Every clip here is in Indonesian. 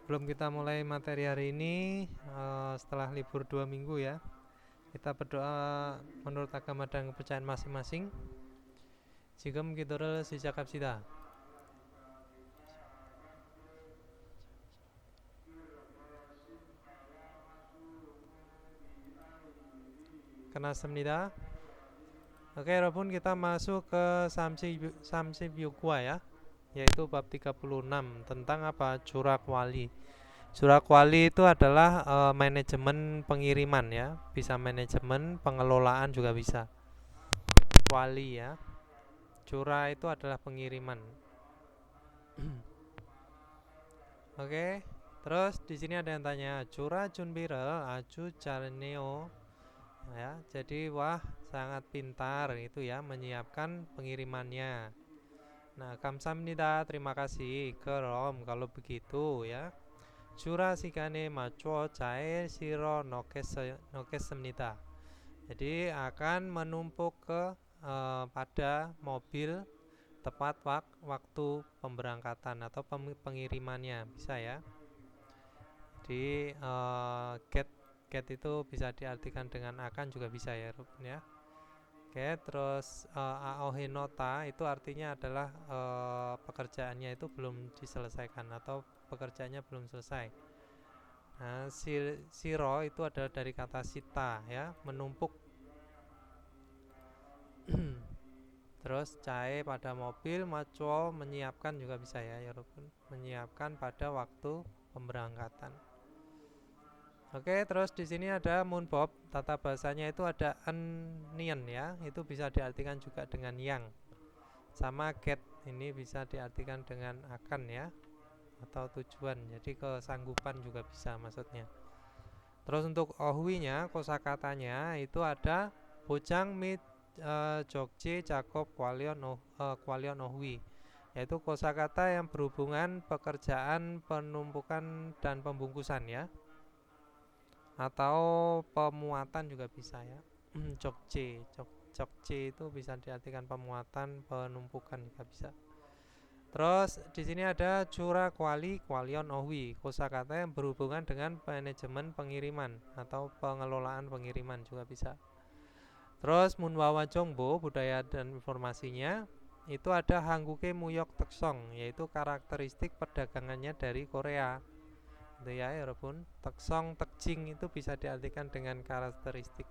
Sebelum kita mulai materi hari ini, setelah libur 2 minggu ya, kita berdoa menurut agama dan kepercayaan masing-masing. Jigem kiturul si cakap sida. Kenasempnida. Oke, walaupun kita masuk ke Samsi Byugwa ya, yaitu bab 36 tentang apa? Curak wali. Curak wali itu adalah manajemen pengiriman ya, bisa manajemen pengelolaan juga bisa. Wali ya, cura itu adalah pengiriman. Oke, terus di sini ada yang tanya, cura junbira aju carneo ya. Jadi wah sangat pintar itu ya menyiapkan pengirimannya. Nah, kamsamnida, terima kasih. Kerom kalau begitu ya. Cura sikane macho cae siro nokesemnida. Jadi akan menumpuk ke pada mobil tepat waktu pemberangkatan atau pengirimannya bisa ya. Di get itu bisa diartikan dengan akan juga bisa ya Ruben ya. Oke, terus aohenota itu artinya adalah pekerjaannya itu belum diselesaikan atau pekerjaannya belum selesai. Nah, siro itu adalah dari kata sita ya, menumpuk. Terus cae pada mobil, maco menyiapkan juga bisa ya Ruben, menyiapkan pada waktu pemberangkatan. Oke, terus di sini ada moonbob, tata bahasanya itu ada onion ya, itu bisa diartikan juga dengan yang. Sama get ini bisa diartikan dengan akan ya, atau tujuan. Jadi kesanggupan juga bisa maksudnya. Terus untuk ohwinya, kosakatanya itu ada bojang mit jogje cakup kwalion ohwi, yaitu kosakata yang berhubungan pekerjaan penumpukan dan pembungkusan ya, atau pemuatan juga bisa ya. Jogje itu bisa diartikan pemuatan, penumpukan juga bisa. Terus di sini ada cura kwalion ohwi, kosakata yang berhubungan dengan manajemen pengiriman atau pengelolaan pengiriman juga bisa. Terus munwawa jongbo, budaya dan informasinya, itu ada hangguke muyok teksong, yaitu karakteristik perdagangannya dari Korea. Itu ya walaupun teksong tekjing itu bisa diartikan dengan karakteristik.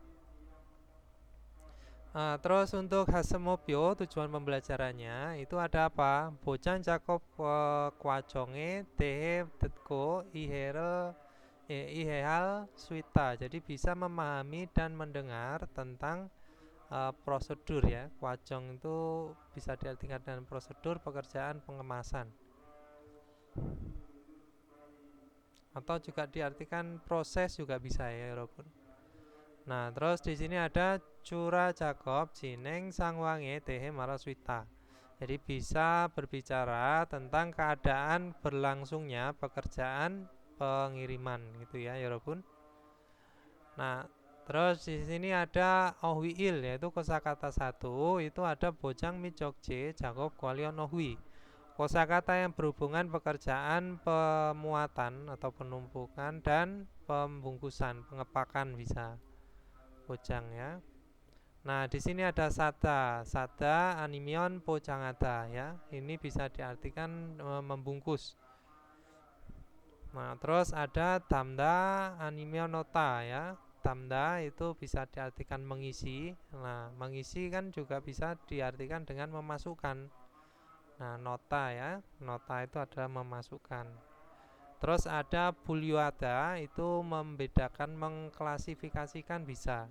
Terus untuk Hasemopyo tujuan pembelajarannya itu ada apa? Bocan Jakob kwaconge tehe detko ihehal swita. Jadi bisa memahami dan mendengar tentang prosedur ya. Kwacong itu bisa diartikan dengan prosedur pekerjaan pengemasan. Atau juga diartikan proses juga bisa ya, walaupun. Nah, terus di sini ada cura Jakob jineng sangwange tehe maraswita. Jadi bisa berbicara tentang keadaan berlangsungnya pekerjaan pengiriman gitu ya, walaupun. Nah, terus di sini ada ohwiil yaitu kosakata satu itu ada bojang mijokje Jakob kwalion ohwi. Kosakata yang berhubungan pekerjaan pemuatan atau penumpukan dan pembungkusan, pengepakan bisa. Pojang ya. Nah, di sini ada sada animion pojangada ya. Ini bisa diartikan membungkus. Nah, terus ada tamda animion nota ya. Tamda itu bisa diartikan mengisi. Nah, mengisi kan juga bisa diartikan dengan memasukkan. Nah, nota ya. Nota itu adalah memasukkan. Terus ada bulyuada itu membedakan, mengklasifikasikan bisa.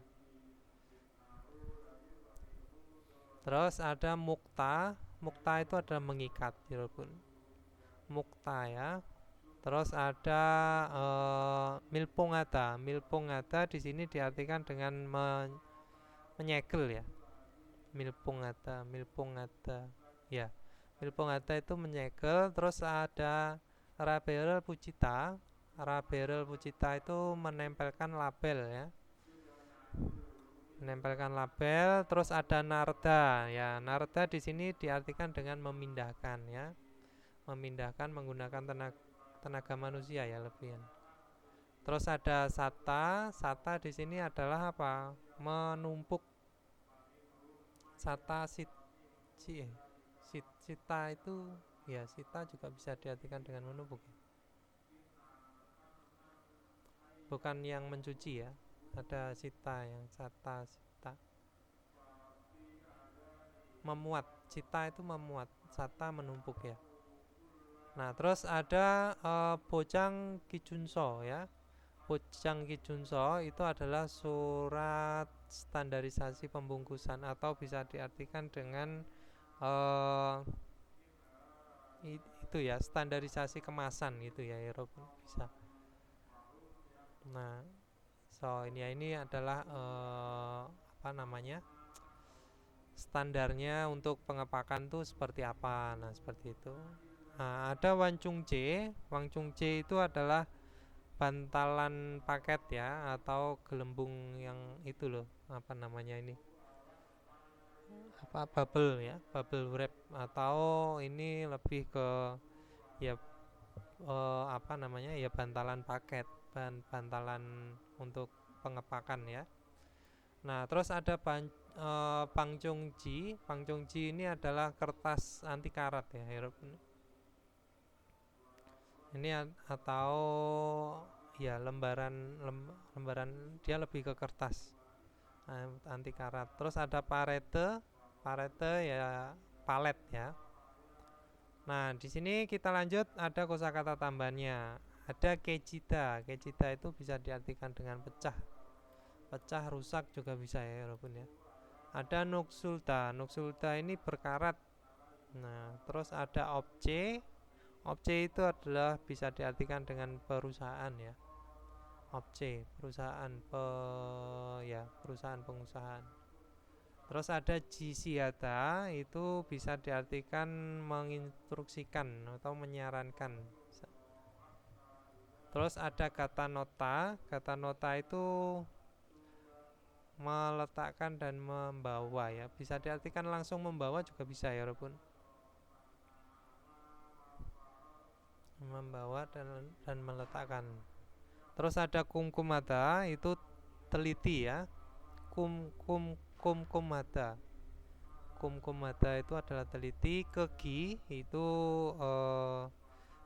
Terus ada mukta. Mukta itu adalah mengikat, walaupun mukta ya. Terus ada milpungata. Milpungata di sini diartikan dengan menyegel ya. Milpungata. Ya. Milpungata itu menyegel. Terus ada raberel pucita. Raberel pucita itu menempelkan label ya. Menempelkan label. Terus ada narda ya. Narda di sini diartikan dengan memindahkan ya. Memindahkan menggunakan tenaga manusia ya lebihan. Terus ada sata. Sata di sini adalah apa? Menumpuk. Sata sita itu ya, sita juga bisa diartikan dengan menumpuk ya. Bukan yang mencuci ya. Ada sita, yang sata sita. Memuat. Sita itu memuat, sata menumpuk ya. Nah, terus ada Bojang Kijunso ya. Bojang Kijunso itu adalah surat standarisasi pembungkusan, atau bisa diartikan dengan itu ya, standarisasi kemasan gitu ya, Eropa bisa. Nah, ini adalah apa namanya, standarnya untuk pengepakan tuh seperti apa. Nah, seperti itu. Nah, ada Wancungce. Wancungce itu adalah bantalan paket ya, atau gelembung yang itu loh, apa namanya ini, apa, bubble ya, bubble wrap, atau ini lebih ke ya apa namanya ya, bantalan paket, bantalan untuk pengepakan ya. Nah, terus ada pangcungji. Pangcungji ini adalah kertas anti karat ya, ini atau ya lembaran dia lebih ke kertas, anti karat. Terus ada parete. Parete ya palet ya. Nah, di sini kita lanjut, ada kosakata tambahannya. Ada kejita. Kejita itu bisa diartikan dengan pecah. Pecah, rusak juga bisa ya, walaupun ya. Ada nuksulta. Nuksulta ini berkarat. Nah, terus ada obce. Obce itu adalah bisa diartikan dengan perusahaan ya. Obce, perusahaan perusahaan pengusahaan. Terus ada jisiata, itu bisa diartikan menginstruksikan atau menyarankan. Terus ada kata nota. Kata nota itu meletakkan dan membawa ya, bisa diartikan langsung membawa juga bisa ya, walaupun membawa dan meletakkan. Terus ada kumkumata, itu teliti ya. Kumkumata. Kumkumata itu adalah teliti. Kegi itu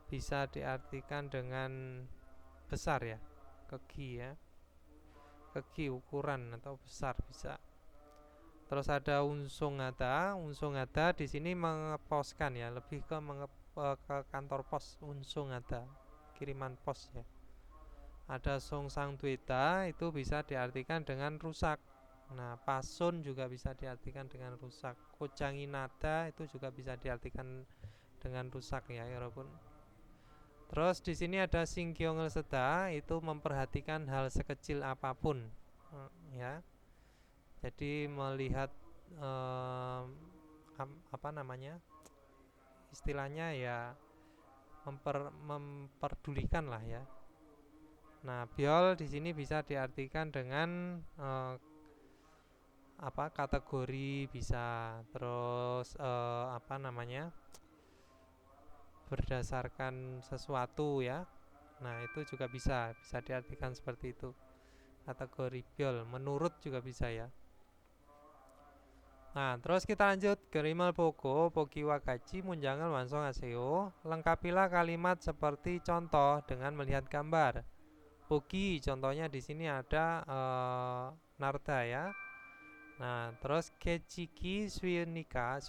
bisa diartikan dengan besar ya. Kegi ya. Kegi ukuran atau besar bisa. Terus ada unsungada. Unsungada di sini mengeposkan ya, lebih ke kantor pos. Unsungada, kiriman pos ya. Ada songsang dueta, itu bisa diartikan dengan rusak. Nah, pasun juga bisa diartikan dengan rusak. Kojanginada itu juga bisa diartikan dengan rusak ya, walaupun. Terus di sini ada singkyongel seda, itu memperhatikan hal sekecil apapun ya. Jadi melihat apa namanya, istilahnya ya, memperdulikan lah ya. Nah, biol di sini bisa diartikan dengan apa, kategori bisa. Terus apa namanya, berdasarkan sesuatu ya. Nah, itu juga bisa diartikan seperti itu. Kategori biol, menurut juga bisa ya. Nah, terus kita lanjut ke rimal poko, poki wakaji munjangan wansong aseo. Lengkapilah kalimat seperti contoh dengan melihat gambar. Poki, contohnya di sini ada narda ya. Nah, terus kechiki swiyunika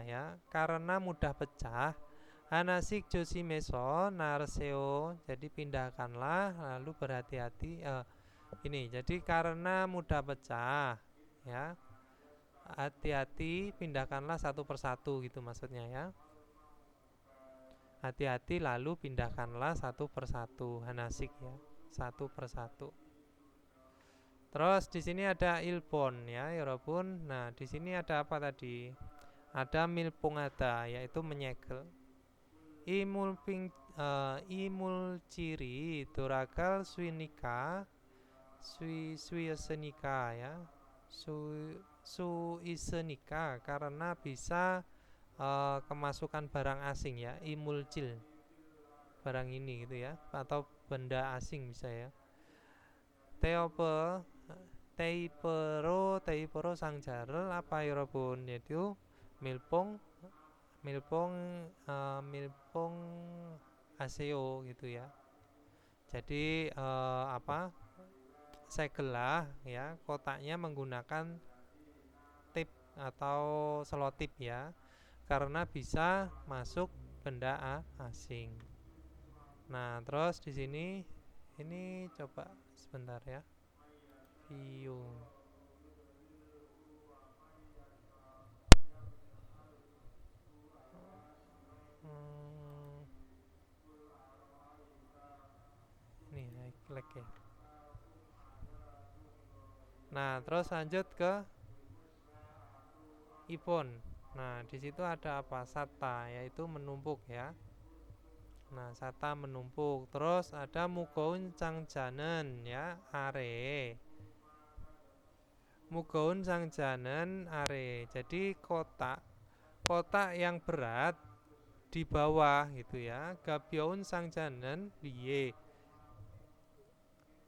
ya, karena mudah pecah. Hanasik josimeso narseo, jadi pindahkanlah, lalu berhati-hati. Ini jadi karena mudah pecah ya, hati-hati pindahkanlah satu persatu gitu maksudnya ya. Hati-hati lalu pindahkanlah satu persatu. Hanasik ya, satu persatu. Terus di sini ada ilpon ya, walaupun. Nah, di sini ada apa tadi? Ada milpungada, yaitu menyegel. Imul ciri dorakal swinika swiyesenika ya, suisenika, karena bisa kemasukan barang asing ya. Imulcil, barang ini gitu ya, atau benda asing bisa ya. Teope teipero sang jarel apa yorobun, yaitu milpung milpung milpung aseo gitu ya. Jadi apa, segel lah ya, kotaknya menggunakan tip atau selotip ya, karena bisa masuk benda asing. Nah, terus di sini ini coba sebentar ya. View. Hmm, ini like ya. Nah, terus lanjut ke ipon. Nah, di situ ada apa? Sata, yaitu menumpuk ya. Nah, sata menumpuk. Terus ada mugoun cangjanen ya, are. Mugoun cangjanen are. Jadi kotak yang berat di bawah gitu ya. Gabyoun sangjanen wiye.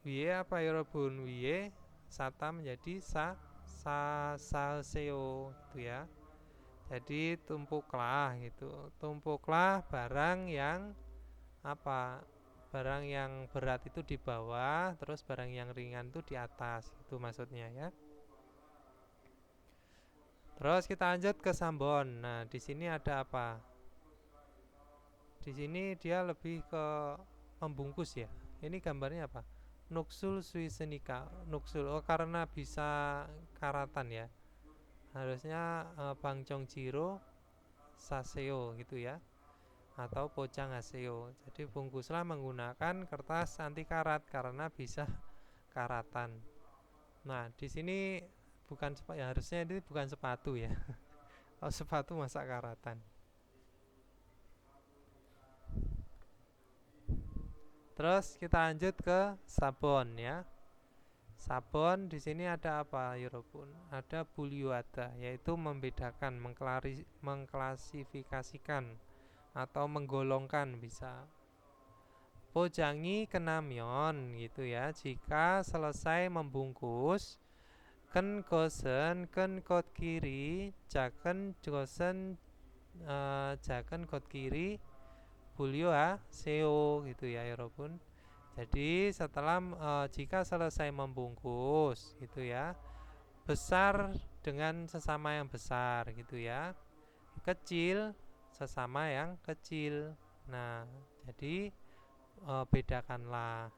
Wiye apa ya Robun? Wiye sata menjadi salseo gitu ya. Jadi tumpuklah gitu. Tumpuklah barang yang apa? Barang yang berat itu di bawah, terus barang yang ringan itu di atas. Itu maksudnya ya. Terus kita lanjut ke Sambon. Nah, di sini ada apa? Di sini dia lebih ke membungkus ya. Ini gambarnya apa? Nuksul suisenika. Nuksul, oh karena bisa karatan ya. Harusnya Bang Chongjiro Saseo gitu ya, atau Pojang Aseo. Jadi bungkuslah menggunakan kertas anti karat karena bisa karatan. Nah, di sini bukan ya, harusnya ini bukan sepatu ya. Oh, sepatu masa karatan. Terus kita lanjut ke sabon ya. Sabon di sini ada apa, Yorobun? Ada buliwada, yaitu membedakan, mengklasifikasikan atau menggolongkan bisa. Pojangi kenamyon gitu ya. Jika selesai membungkus, ken gosen ken kot kiri, jaken gosen jaken kot kiri, bulio seo gitu ya, Yorobun. Jadi setelah jika selesai membungkus gitu ya, besar dengan sesama yang besar gitu ya, kecil sesama yang kecil. Nah, jadi bedakanlah.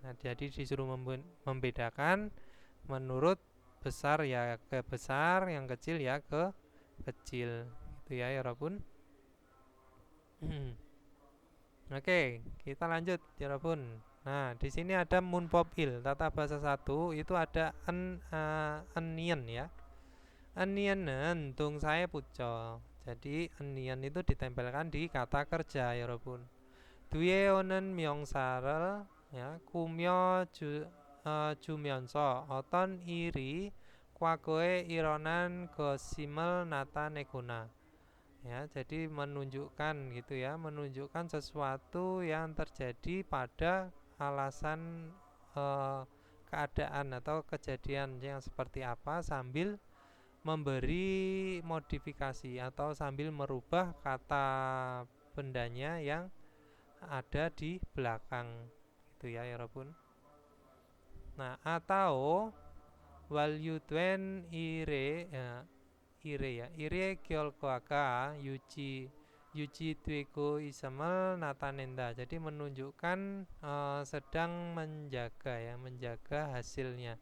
Nah, jadi disuruh membedakan menurut besar ya ke besar, yang kecil ya ke kecil. Gitu ya, Yorobun. Oke, kita lanjut, Yorobun. Nah, di sini ada munpopil, tata bahasa satu itu ada enian ya. Enianen tung saya puco. Jadi enian itu ditempelkan di kata kerja, Yorobun. Duye onen myongsaral ya, kumyo jumyonso oton iri kwagoe ironan gosimel nata negona. Ya, jadi menunjukkan gitu ya, menunjukkan sesuatu yang terjadi pada alasan keadaan atau kejadian yang seperti apa, sambil memberi modifikasi atau sambil merubah kata bendanya yang ada di belakang gitu ya, Yorobun. Nah, atau walyutwen ire ya, ire kyolkoaka yuji tueko isamel natanenda. Jadi menunjukkan sedang menjaga ya, menjaga hasilnya.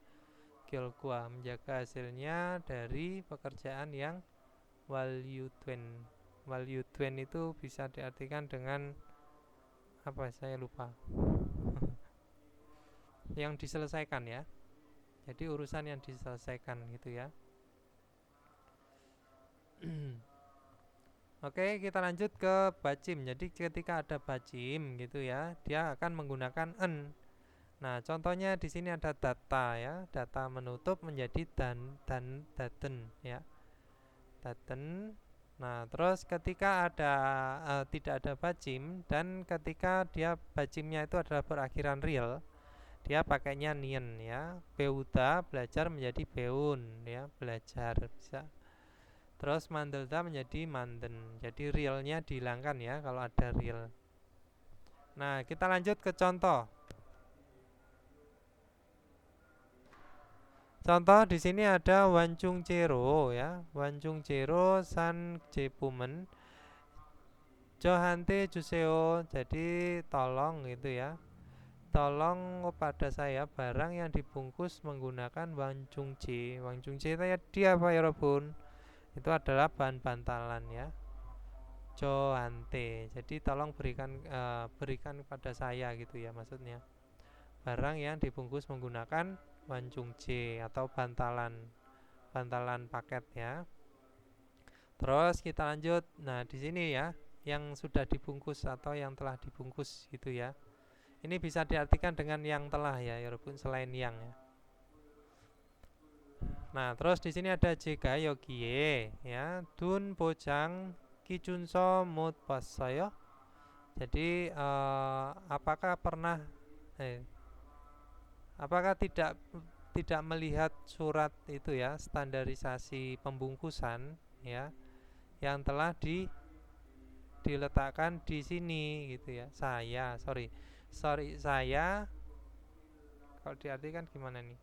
Kyolkwa menjaga hasilnya dari pekerjaan yang walyutwen. Walyutwen itu bisa diartikan dengan apa, saya lupa. Yang diselesaikan ya. Jadi urusan yang diselesaikan gitu ya. Oke, kita lanjut ke bacim. Jadi ketika ada bacim gitu ya, dia akan menggunakan en. Nah, contohnya di sini ada data ya, data menutup menjadi daten ya. Daten. Nah, terus ketika ada tidak ada bacim dan ketika dia bacimnya itu adalah berakhiran real, dia pakainya nien ya. Beuta belajar menjadi beun ya, belajar bisa. Terus mandelda menjadi manden. Jadi realnya dihilangkan ya kalau ada real. Nah, kita lanjut ke contoh. Contoh di sini ada Wancung Cero ya, Wancung Cero San Jepumen Johante Juseo. Jadi tolong gitu ya. Tolong kepada saya barang yang dibungkus menggunakan Wancung C. Wancung C itu ya dia apa ya Robun? Itu adalah bahan bantalan ya. Johante. Jadi tolong berikan kepada saya gitu ya maksudnya. Barang yang dibungkus menggunakan Wancung C atau bantalan paket ya. Terus kita lanjut. Nah, di sini ya, yang sudah dibungkus atau yang telah dibungkus gitu ya. Ini bisa diartikan dengan yang telah ya, walaupun selain yang ya. Nah, terus di sini ada jika yogie ya, dun bojang kijunso mut pasayo. Jadi apakah pernah apakah tidak melihat surat itu ya, standarisasi pembungkusan ya yang telah diletakkan di sini gitu ya. Saya kalau diartikan gimana nih?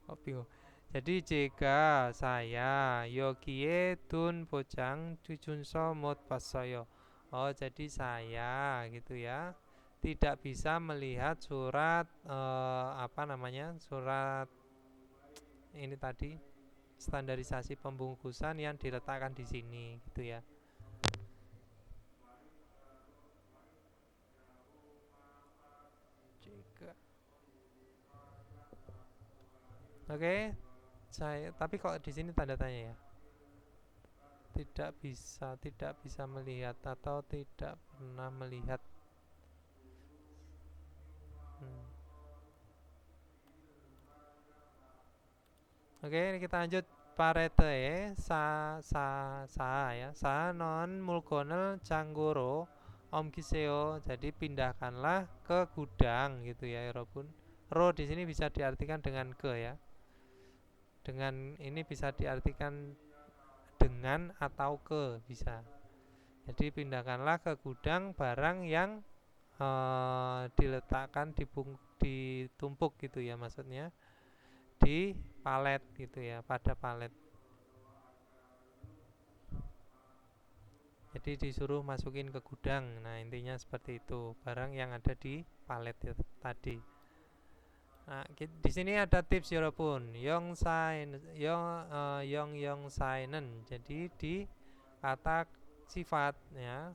Oh, bingung. Jadi jika saya yogie dun bojang jujunso mot pasoyo. Oh, jadi saya gitu ya. Tidak bisa melihat surat apa namanya? Surat ini tadi standarisasi pembungkusan yang diletakkan di sini gitu ya. Oke, saya tapi kok di sini tanda tanya ya? Tidak bisa melihat atau tidak pernah melihat. Hmm. Oke, ini kita lanjut parete sa ya. Sa non mulkonel canggoro om kiseo. Jadi pindahkanlah ke gudang gitu ya, Robun. Ro di sini bisa diartikan dengan ke ya. Dengan ini bisa diartikan dengan atau ke bisa. Jadi pindahkanlah ke gudang barang yang diletakkan ditumpuk gitu ya maksudnya di palet gitu ya pada palet. Jadi disuruh masukin ke gudang. Nah intinya seperti itu barang yang ada di palet ya, tadi. Nah, di sini ada tips ya pun yong sainen. Jadi di kata sifat ya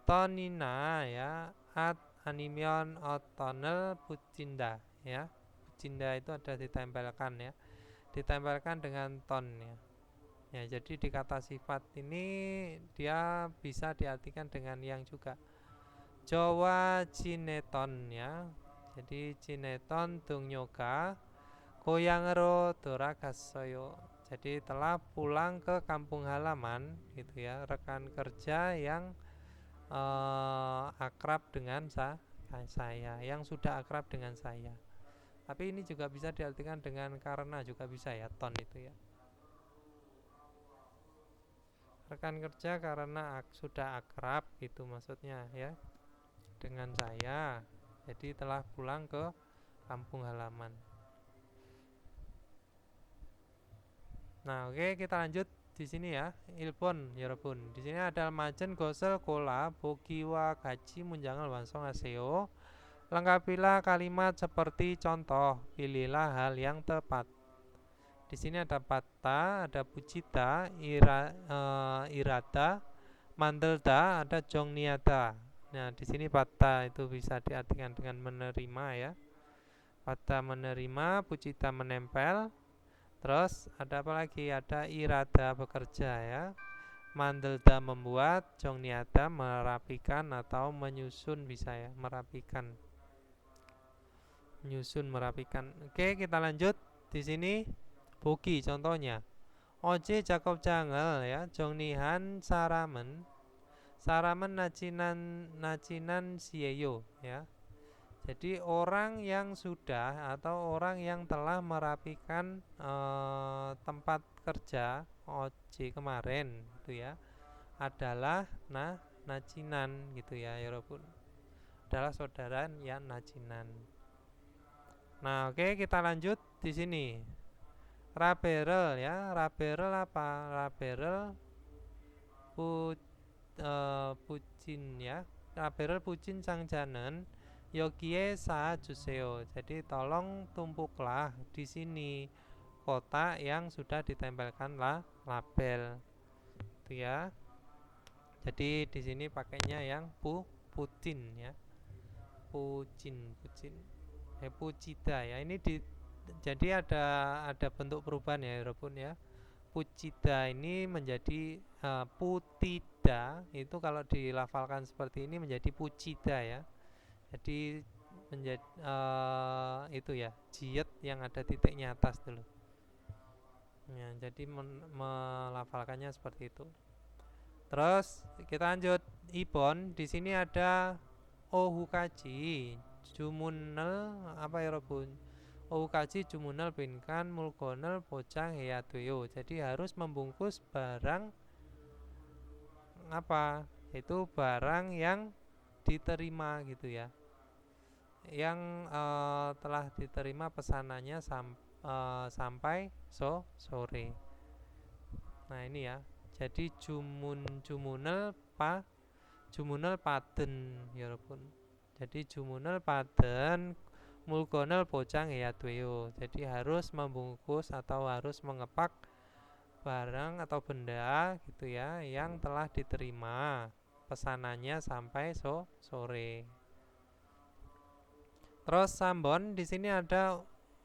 tonina ya at animion otonel pucinda ya. Pucinda itu ada ditempelkan ya. Ditempelkan dengan ton ya. Ya, jadi di kata sifat ini dia bisa diartikan dengan yang juga. Jawa cineton ya. Jadi cineton dung yoga goyangero doragasoyo. Jadi telah pulang ke kampung halaman gitu ya, rekan kerja yang akrab dengan saya, yang sudah akrab dengan saya. Tapi ini juga bisa diartikan dengan karena juga bisa ya, ton itu ya. Rekan kerja karena sudah akrab gitu maksudnya ya dengan saya. Jadi telah pulang ke kampung halaman. Nah, oke kita lanjut di sini ya. Ilpon 여러분. Di sini ada majen gosel kola bogiwa gaji munjangal wansong aseo. Lengkapilah kalimat seperti contoh. Pilihlah hal yang tepat. Di sini ada patta, ada pucita, irada, mandelda, ada jongniada. Nah, di sini patta itu bisa diartikan dengan menerima ya. Patta menerima, pucita menempel. Terus ada apa lagi? Ada irada bekerja ya. Mandelda membuat, jongniada merapikan atau menyusun bisa ya, merapikan. Menyusun, merapikan. Oke, kita lanjut. Di sini bogi contohnya. Oje Jakob Jangel ya, Jongnihan Saramen, Saramen Nacinan Sieyo ya. Jadi orang yang sudah atau orang yang telah merapikan tempat kerja OJ kemarin itu ya adalah nacinan gitu ya Yorobun. Adalah saudara yang nacinan. Nah, oke kita lanjut di sini. Raberel ya, Raberel apa? Raberel pu, pucin ya. Raberel pucin Sangjanen Yogie sa Juseo. Jadi tolong tumpuklah di sini kotak yang sudah ditempelkan label. Itu ya. Jadi di sini pakainya yang pucin ya. Pucin. Pucida ya. Ini jadi ada bentuk perubahan ya, Robun ya. Pucida ini menjadi putida, itu kalau dilafalkan seperti ini menjadi pucida ya. Jadi menjadi itu ya, jiet yang ada titiknya atas dulu. Ya, jadi melafalkannya seperti itu. Terus kita lanjut ibon. Di sini ada ohukaji, jumunel apa ya Robun? Ohukaji jumunel binkan mulgonel pocang heyadoyo. Jadi harus membungkus barang apa? Itu barang yang diterima gitu ya. Yang telah diterima pesanannya sampai sore. Nah ini ya. Jadi jumunel paden ya Robun. Jadi jumunel paden mulgonel pocang heyadoyo. Jadi harus membungkus atau harus mengepak barang atau benda gitu ya yang telah diterima pesanannya sampai sore. Terus sambon di sini ada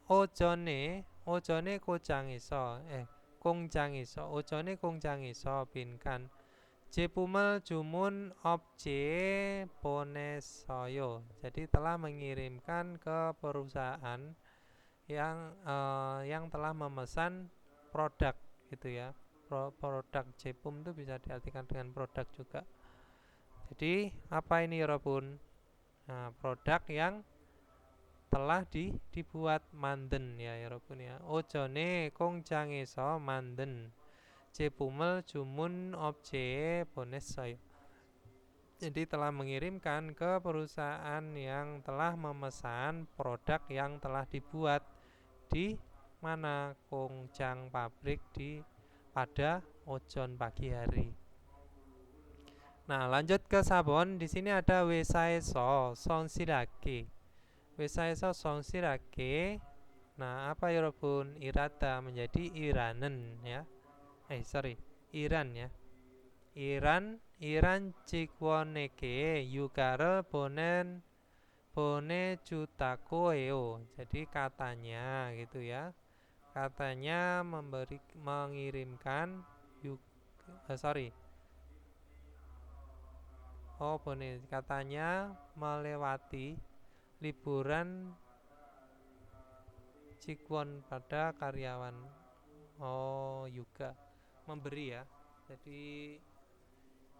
ojone kongjangiso ojone kongjangiso binkan Jepumel jumun obje ponesoyo. Jadi telah mengirimkan ke perusahaan yang telah memesan produk gitu ya. Produk Jepum itu bisa diartikan dengan produk juga. Jadi apa ini Robun? Nah, produk yang telah dibuat manden ya Robun ya. Ojone kongjangeso manden. Jepumel jumun obje ponesoyo. Jadi telah mengirimkan ke perusahaan yang telah memesan produk yang telah dibuat di mana kongjang pabrik pada ojon pagi hari. Nah, lanjut ke sabon. Di sini ada wesaeso songsilake. Wesaeso songsilake. Nah, apa ya Robun? Irata menjadi iranen ya. Iran ya. Iran cikwoneke yukare bone cutakoeo. Jadi katanya gitu ya. Katanya mengirimkan bone katanya melewati liburan cikwon pada karyawan. Juga memberi ya. Jadi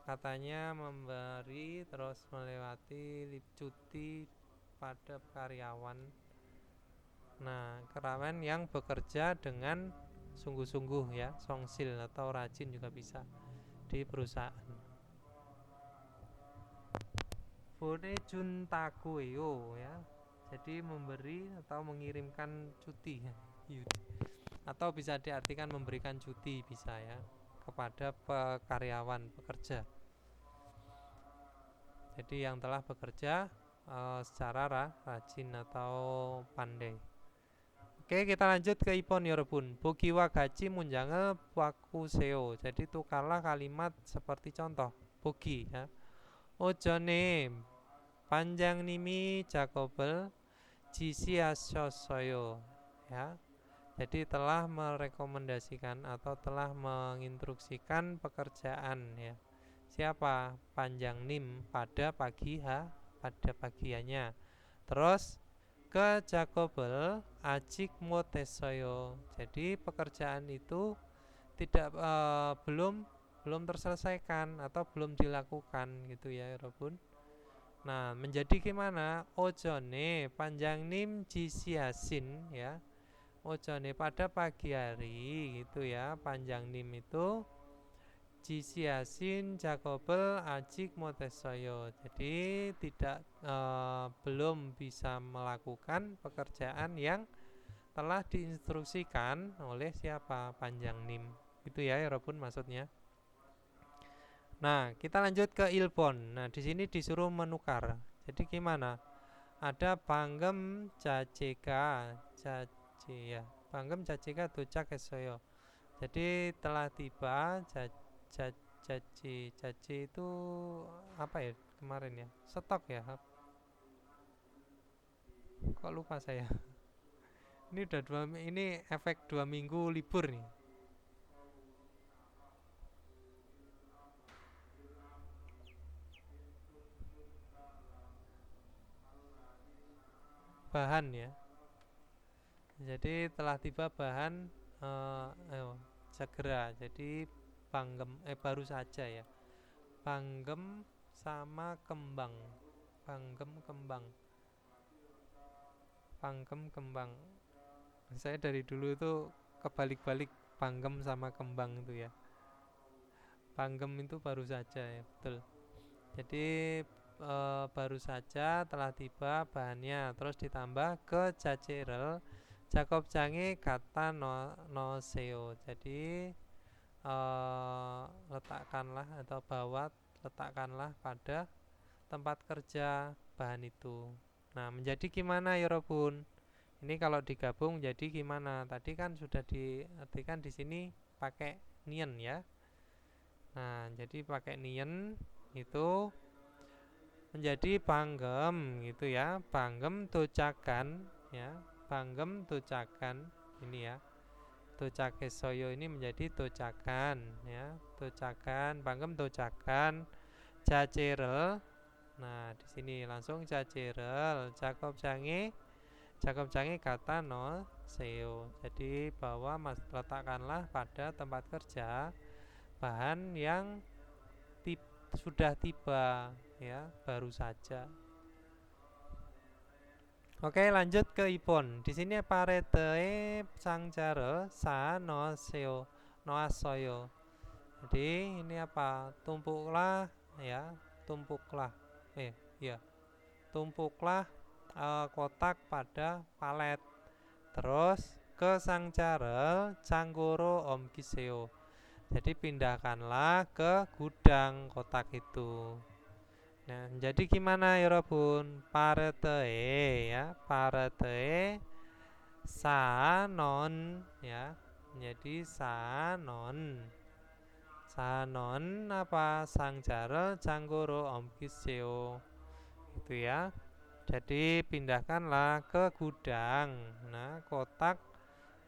katanya memberi terus melewati cuti pada karyawan. Nah, karyawan yang bekerja dengan sungguh-sungguh ya, songsil atau rajin juga bisa di perusahaan. Bone juntakueo ya. Jadi memberi atau mengirimkan cuti ya. Atau bisa diartikan memberikan cuti bisa ya kepada karyawan pekerja. Jadi yang telah bekerja secara rajin atau pandai. Oke, kita lanjut ke ipon Yorobun. Bogiwa gachi munjange wakuseo. Jadi tukarlah kalimat seperti contoh. Bogi ya. Ojone panjang nimi Jakobel jisi asosoyo ya. Jadi telah merekomendasikan atau telah menginstruksikan pekerjaan ya. Siapa? Panjang nim pada pagiannya. Terus ke Jakobel ajik motesoyo. Jadi pekerjaan itu tidak belum terselesaikan atau belum dilakukan gitu ya Robun. Nah, menjadi gimana? Ojone panjang nim jisiasin ya. Ojone pada pagi hari gitu ya. Panjang nim itu jisiasin Jakobel ajik motesoyo. Jadi tidak belum bisa melakukan pekerjaan yang telah diinstruksikan oleh siapa? Panjang nim. Itu ya Robun maksudnya. Nah, kita lanjut ke Ilbon. Nah, di sini disuruh menukar. Jadi gimana? Ada Panggem Caceka, Cace ya. Panggem Caceka Tucak Esoyo. Jadi telah tiba Caci itu apa ya kemarin ya? Stok ya. Kok lupa saya. Ini udah ini efek 2 minggu libur nih. Bahan ya. Jadi telah tiba bahan segera. Jadi baru saja ya. Panggem sama kembang. Panggem kembang. Panggem kembang. Saya dari dulu itu kebalik-balik panggem sama kembang itu ya. Panggem itu baru saja ya, betul. Jadi baru saja telah tiba bahannya, terus ditambah ke cacerel Jakob jange kata no seo. Jadi letakkanlah atau letakkanlah pada tempat kerja bahan itu. Nah, menjadi gimana ya Robun? Ini kalau digabung jadi gimana? Tadi kan sudah diartikan di sini pakai nien ya. Nah, jadi pakai nien itu menjadi panggem gitu ya. Panggem tucakan ya. Panggem tucakan ini ya. Tucake soyo ini menjadi tucakan ya. Tucakan, panggem tucakan cacerel. Nah, di sini langsung cacerel Jakob jange kata no seo. Jadi bahwa letakkanlah pada tempat kerja bahan yang sudah tiba ya, baru saja. Oke, lanjut ke Ipon. Di sini parete sangcara sa no seo no asoyo. Jadi ini apa? Tumpuklah ya, tumpuklah. Ya. Tumpuklah kotak pada palet. Terus ke sangcara canggoro om kiseo. Jadi pindahkanlah ke gudang kotak itu. Nah, jadi gimana ya Robun? Parete ya, parete sanon ya. Jadi sanon. Sanon apa? Sangcara canggoro om kiseo. Itu ya. Jadi pindahkanlah ke gudang. Nah, kotak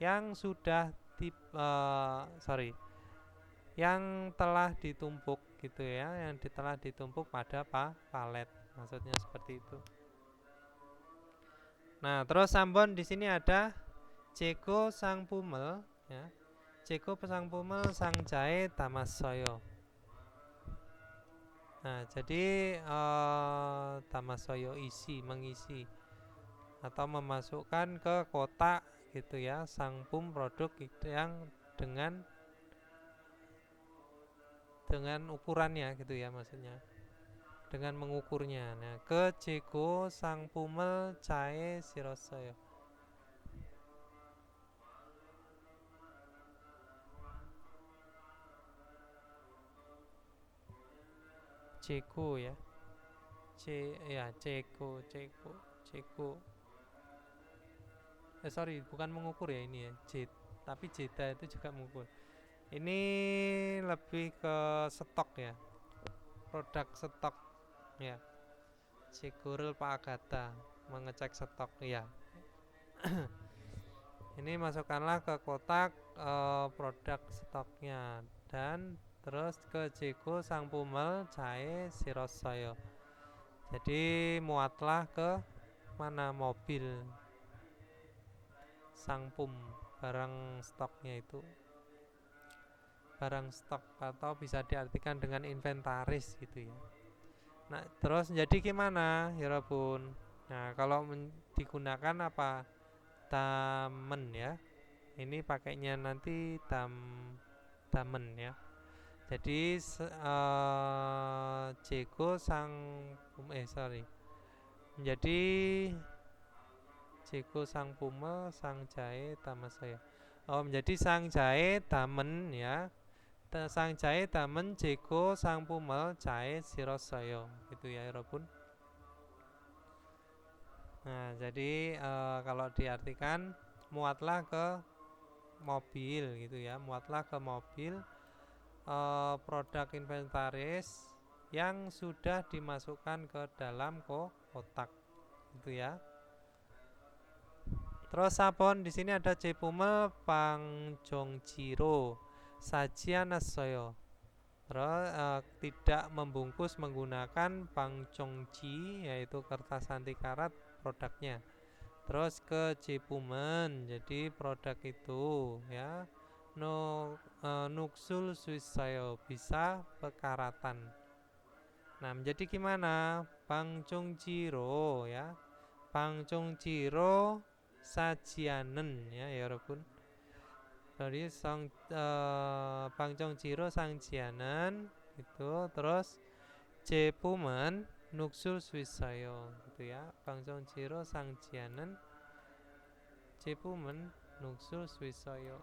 yang sudah yang telah ditumpuk gitu ya, yang telah ditumpuk pada palet. Maksudnya seperti itu. Nah, terus Ambon di sini ada Ceko sang pumel ya. Ceko sang pumel sang jahe tamasoyo. Nah, jadi tamasoyo mengisi atau memasukkan ke kotak gitu ya, sang pum produk yang dengan ukurannya gitu ya, maksudnya dengan mengukurnya. Nah, ke Ceko sang pumel cae sirosoyo. Ceko ya. Ceko. Sorry, bukan mengukur ya ini ya. Tapi jeda itu juga mengukur. Ini lebih ke stok ya. Produk stok ya. Siguril Pak Agatha mengecek stok ya. Ini masukkanlah ke kotak produk stoknya dan terus ke Ceko sang pumel cae sirosoyo. Jadi muatlah ke mana mobil sang pum barang stoknya itu. barang stok atau bisa diartikan dengan inventaris gitu ya. Nah, terus jadi gimana ya Robun? Nah, kalau digunakan apa? Tamen ya. Ini pakainya nanti tamen ya. Jadi Ceko sang sorry. Jadi Ceko sang Pumel sang jahe tamasaya. Oh, menjadi sang jahe tamen ya. Sang jahe tamen Ceko sang Pumel jahe sirosaya. Gitu ya Robun. Nah, jadi kalau diartikan muatlah ke mobil gitu ya, muatlah ke mobil produk inventaris yang sudah dimasukkan ke dalam kotak gitu ya. Terus sabon di sini ada Cepumel Pangjongchiro sajian nasoyo. Terus tidak membungkus menggunakan Pangjongji yaitu kertas anti karat produknya. Terus ke Cepumen, jadi produk itu ya Nuksul Suisayo bisa pekaratan. Nah, menjadi gimana? Pangjongchiro ya. Pangjongchiro sajianen ya Robun. Jadi Pangjongchiro sajianen itu terus Cepumen Nuksul Suisayo gitu ya. Pangjongchiro sajianen Cepumen Nuksul Suisayo.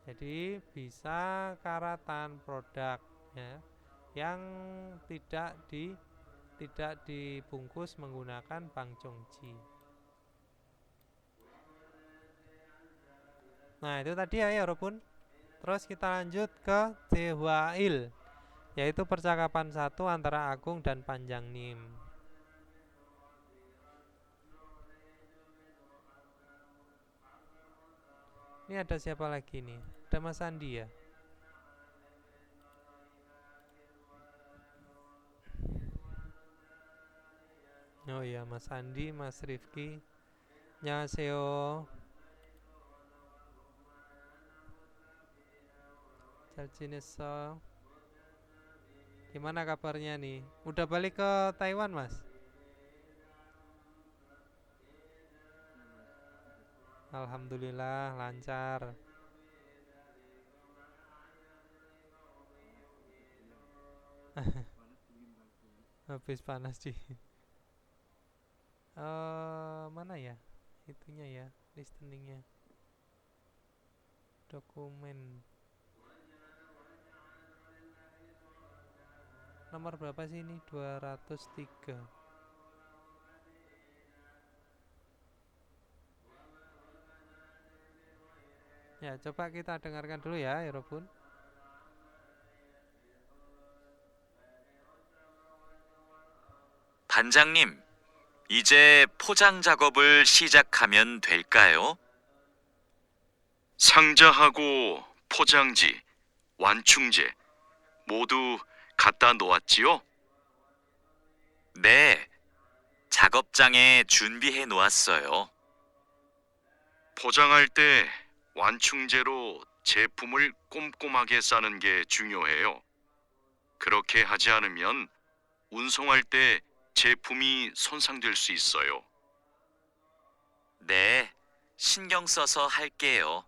Jadi bisa karatan produk ya, yang tidak dibungkus menggunakan Pangjongji. Nah, itu tadi ya Robun. Terus kita lanjut ke Tehwail, yaitu percakapan satu antara Agung dan Panjangnim. Ini ada siapa lagi nih? Ada Mas Andi ya? Oh iya, Mas Andi, Mas Rifki. Annyeonghaseyo. Jaljineso. Gimana kabarnya nih? Udah balik ke Taiwan, Mas? Alhamdulillah lancar. Habis panas sih. Mana ya? Itunya ya, listeningnya. Dokumen. Nomor berapa sih ini? 203. Ya, coba kita dengarkan dulu ya, Robun. 반장님, 이제 포장 작업을 시작하면 될까요? 상자하고 포장지, 완충제 모두 갖다 놓았지요? 네, 작업장에 준비해 놓았어요. 포장할 때 완충제로 제품을 꼼꼼하게 싸는 게 중요해요. 그렇게 하지 않으면 운송할 때 제품이 손상될 수 있어요. 네, 신경 써서 할게요.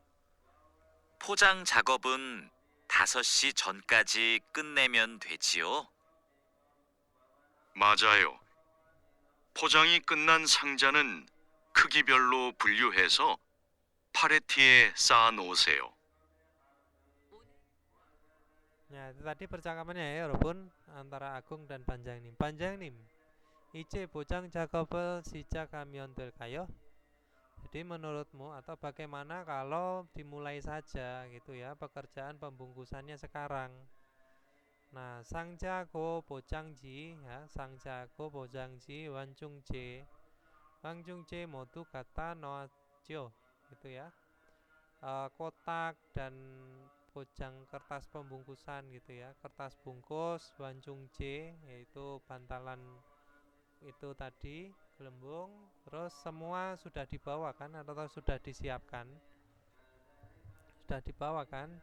포장 작업은 5시 전까지 끝내면 되지요? 맞아요. 포장이 끝난 상자는 크기별로 분류해서 팔레트에 쌓아 놓으세요. Ya, itu tadi percakapannya ya, Robun, antara Agung dan Panjangnim. Panjangnim, ice bocang 작업을 시작하면 될까요? Jadi menurutmu atau bagaimana kalau dimulai saja gitu ya pekerjaan pembungkusannya sekarang. Nah, 상자고 보장지 ya, 상자고 보장지 완충제 완충제 modu kata noajo gitu ya. Kotak dan bojang kertas pembungkusan gitu ya, kertas bungkus wanjungje yaitu bantalan itu tadi gelembung, terus semua sudah dibawa kan atau sudah disiapkan. sudah dibawa kan.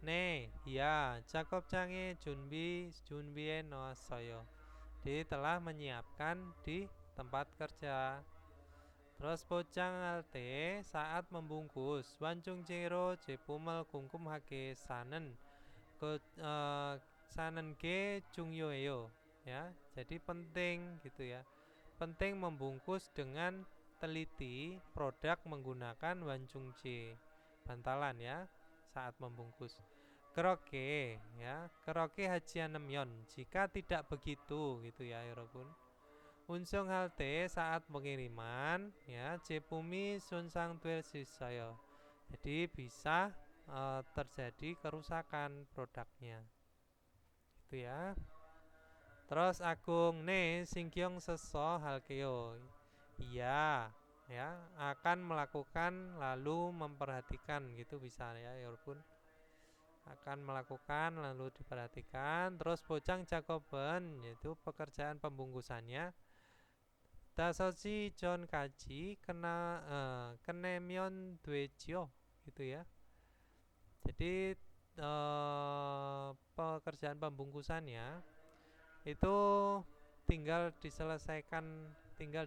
Ne, ya, 작업장에 준비해 놓았어요. Jadi telah menyiapkan di tempat kerja. Terus 포장할 때 saat membungkus 완충제로 제품을 궁금하게 사는 게 중요해요. Ya, jadi penting gitu ya. Penting membungkus dengan teliti produk menggunakan 완충제, bantalan ya, saat membungkus. 그렇게 ya, 그렇게 하지 않으면 jika tidak begitu gitu ya, 여러분. 운송할 때 saat pengiriman ya 제품이 손상될 수 있어요. Jadi bisa terjadi kerusakan produknya. Itu ya. Terus Agung 네 신경 써서 할게요. Iya ya, akan melakukan lalu memperhatikan gitu bisa ya, 여러분. Akan melakukan lalu diperhatikan. Terus bojang 작업은 yaitu pekerjaan pembungkusannya 5시 전까지 끝내면 되지요 gitu ya. Jadi pekerjaan pembungkusannya itu tinggal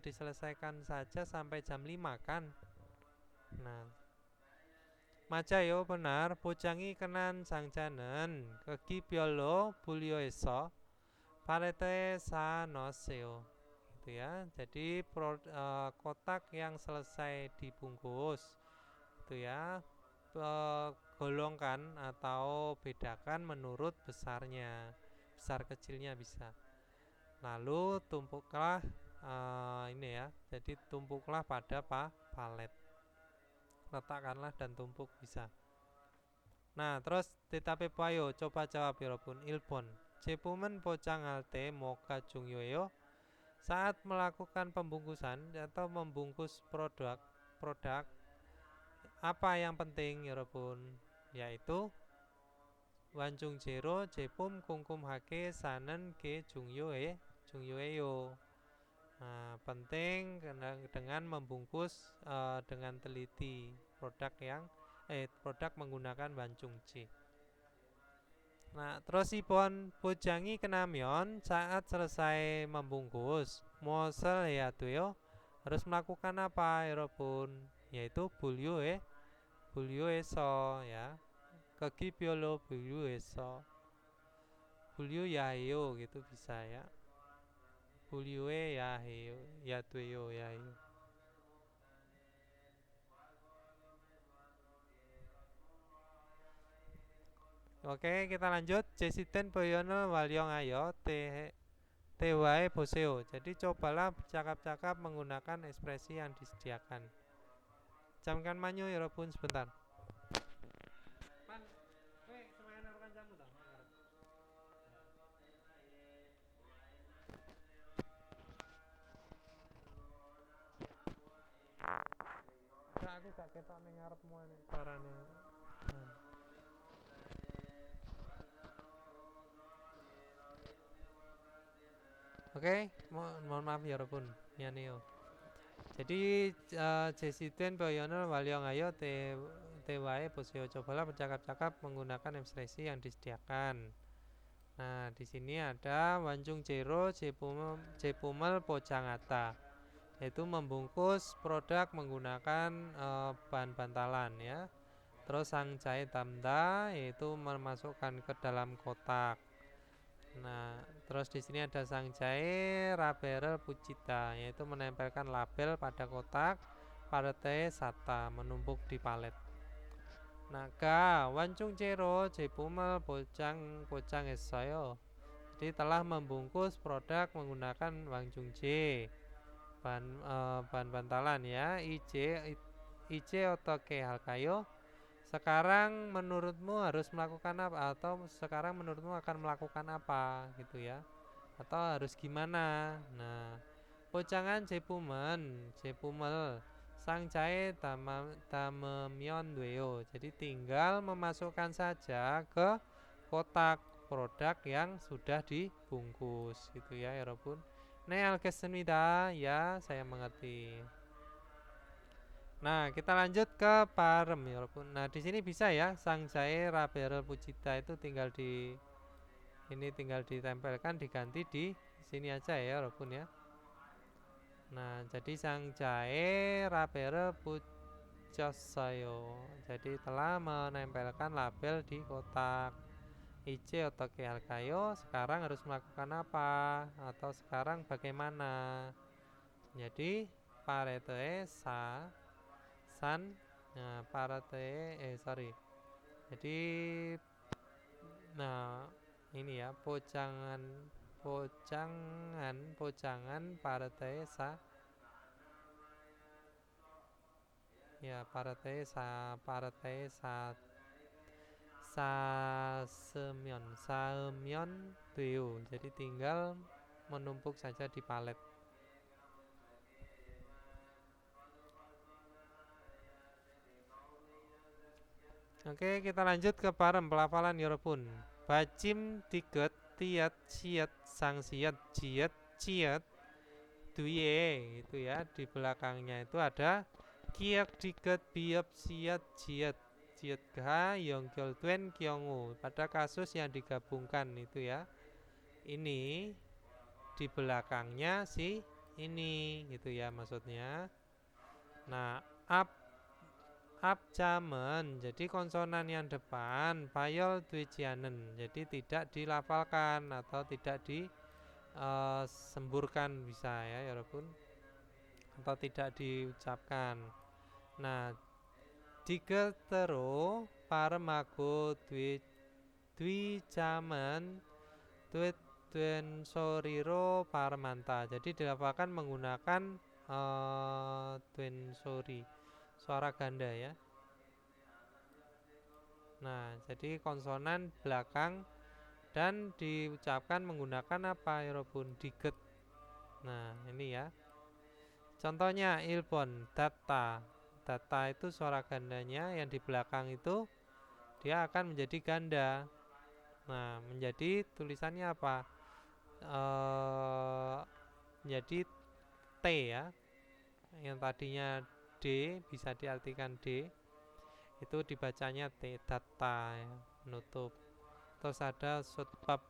diselesaikan saja sampai jam 5 kan. Nah, 맞아요, benar. 포장이 끝난 상자는 크기별로 분류해서 팔레트에 쌓아놓으세요. Gitu ya. Jadi kotak yang selesai dibungkus itu ya, golongkan atau bedakan menurut besarnya, besar kecilnya bisa. Lalu tumpuklah ini ya, jadi tumpuklah pada palet, letakkanlah dan tumpuk bisa. Nah, terus 대답해봐요. coba jawab 여러분. 1번. 제품은 포장할 때 뭐가 중요해요? Saat melakukan pembungkusan atau membungkus produk apa yang penting 여러분? Yaitu 완충제로 제품 궁금하게 사는 게 중요해요. Nah, penting dengan membungkus dengan teliti produk menggunakan 완충제. Nah, terus 이번 포장이 끝나면 saat selesai membungkus 무엇을 해야 돼요? Harus melakukan apa, 여러분? Yaitu 분류해서 ya. 크기별로 분류해서 분류해야 해요 gitu bisa ya. 분류해야 해요. ya 돼요, ya 해요. Oke, kita lanjut. 제시된 표현을 활용하여 대화해 보세요. Jadi cobalah bercakap-cakap menggunakan ekspresi yang disediakan. Camkan manyu 여러분 sebentar. Aku gak ketok ning ngarepmu suarane. Oke, mohon maaf ya 여러분. 미안해요. Jadi 제시된 표현을 활용하여 대화해 보세요. Cobalah bercakap-cakap menggunakan ekspresi yang disediakan. Nah, di sini ada 완충제로 제품을 포장하다. Yaitu membungkus produk menggunakan bahan bantalan ya. Terus 상자에 담다 yaitu memasukkan ke dalam kotak. Nah, terus di sini ada 상자에 라벨을 붙이다 yaitu menempelkan label pada kotak. 팔레트에 쌓다 menumpuk di palet. Naga 완충제로 제품을 포장했어요. Jadi telah membungkus produk menggunakan 완충제 bahan bantalan ya. 이제 어떻게 할까요? Sekarang menurutmu harus melakukan apa, atau sekarang menurutmu akan melakukan apa gitu ya, atau harus gimana. Nah, 포장한 제품을 상자에 담으면 돼요. Jadi tinggal memasukkan saja ke kotak produk yang sudah dibungkus gitu ya, 여러분. 네, 알겠습니다. Ya, saya mengerti. Nah, kita lanjut ke parem ya walaupun. Nah, di sini bisa ya sang jae rabere pucita itu tinggal di ini tinggal ditempelkan diganti di sini aja ya walaupun ya. Nah, jadi sang jae rabere pucossayo. Jadi telah menempelkan label di kotak. Ice atau Alkayo sekarang harus melakukan apa atau sekarang bagaimana. Jadi parete sa san nah parete sorry. Jadi nah ini ya pocangan parete sa ya parete sa saemyeon deo. Jadi tinggal menumpuk saja di palet. Oke, kita lanjut ke parem pelafalan Yorobun. Bacim tiket tiat siat sang siat jiet ciet duye itu ya di belakangnya itu ada kiak diket biop siat jiet jiet ga yongkyol tuen kyongu. Pada kasus yang digabungkan itu ya, ini di belakangnya si ini gitu ya maksudnya. Nah, abjamen jadi konsonan yang depan payol tuijianen jadi tidak dilafalkan atau tidak disemburkan bisa ya walaupun atau tidak diucapkan. Nah, digetero paremago dwi tuit tuen soriro parmanta jadi dilafalkan menggunakan tuen sori suara ganda ya. Nah, jadi konsonan belakang dan diucapkan menggunakan apa ya Robun? Diget. Nah, ini ya. Contohnya ilpon data. Data itu suara gandanya yang di belakang itu dia akan menjadi ganda. Nah, menjadi tulisannya apa? Menjadi T ya. Yang tadinya D bisa diartikan D. Itu dibacanya T data ya, menutup. Terus ada sutbab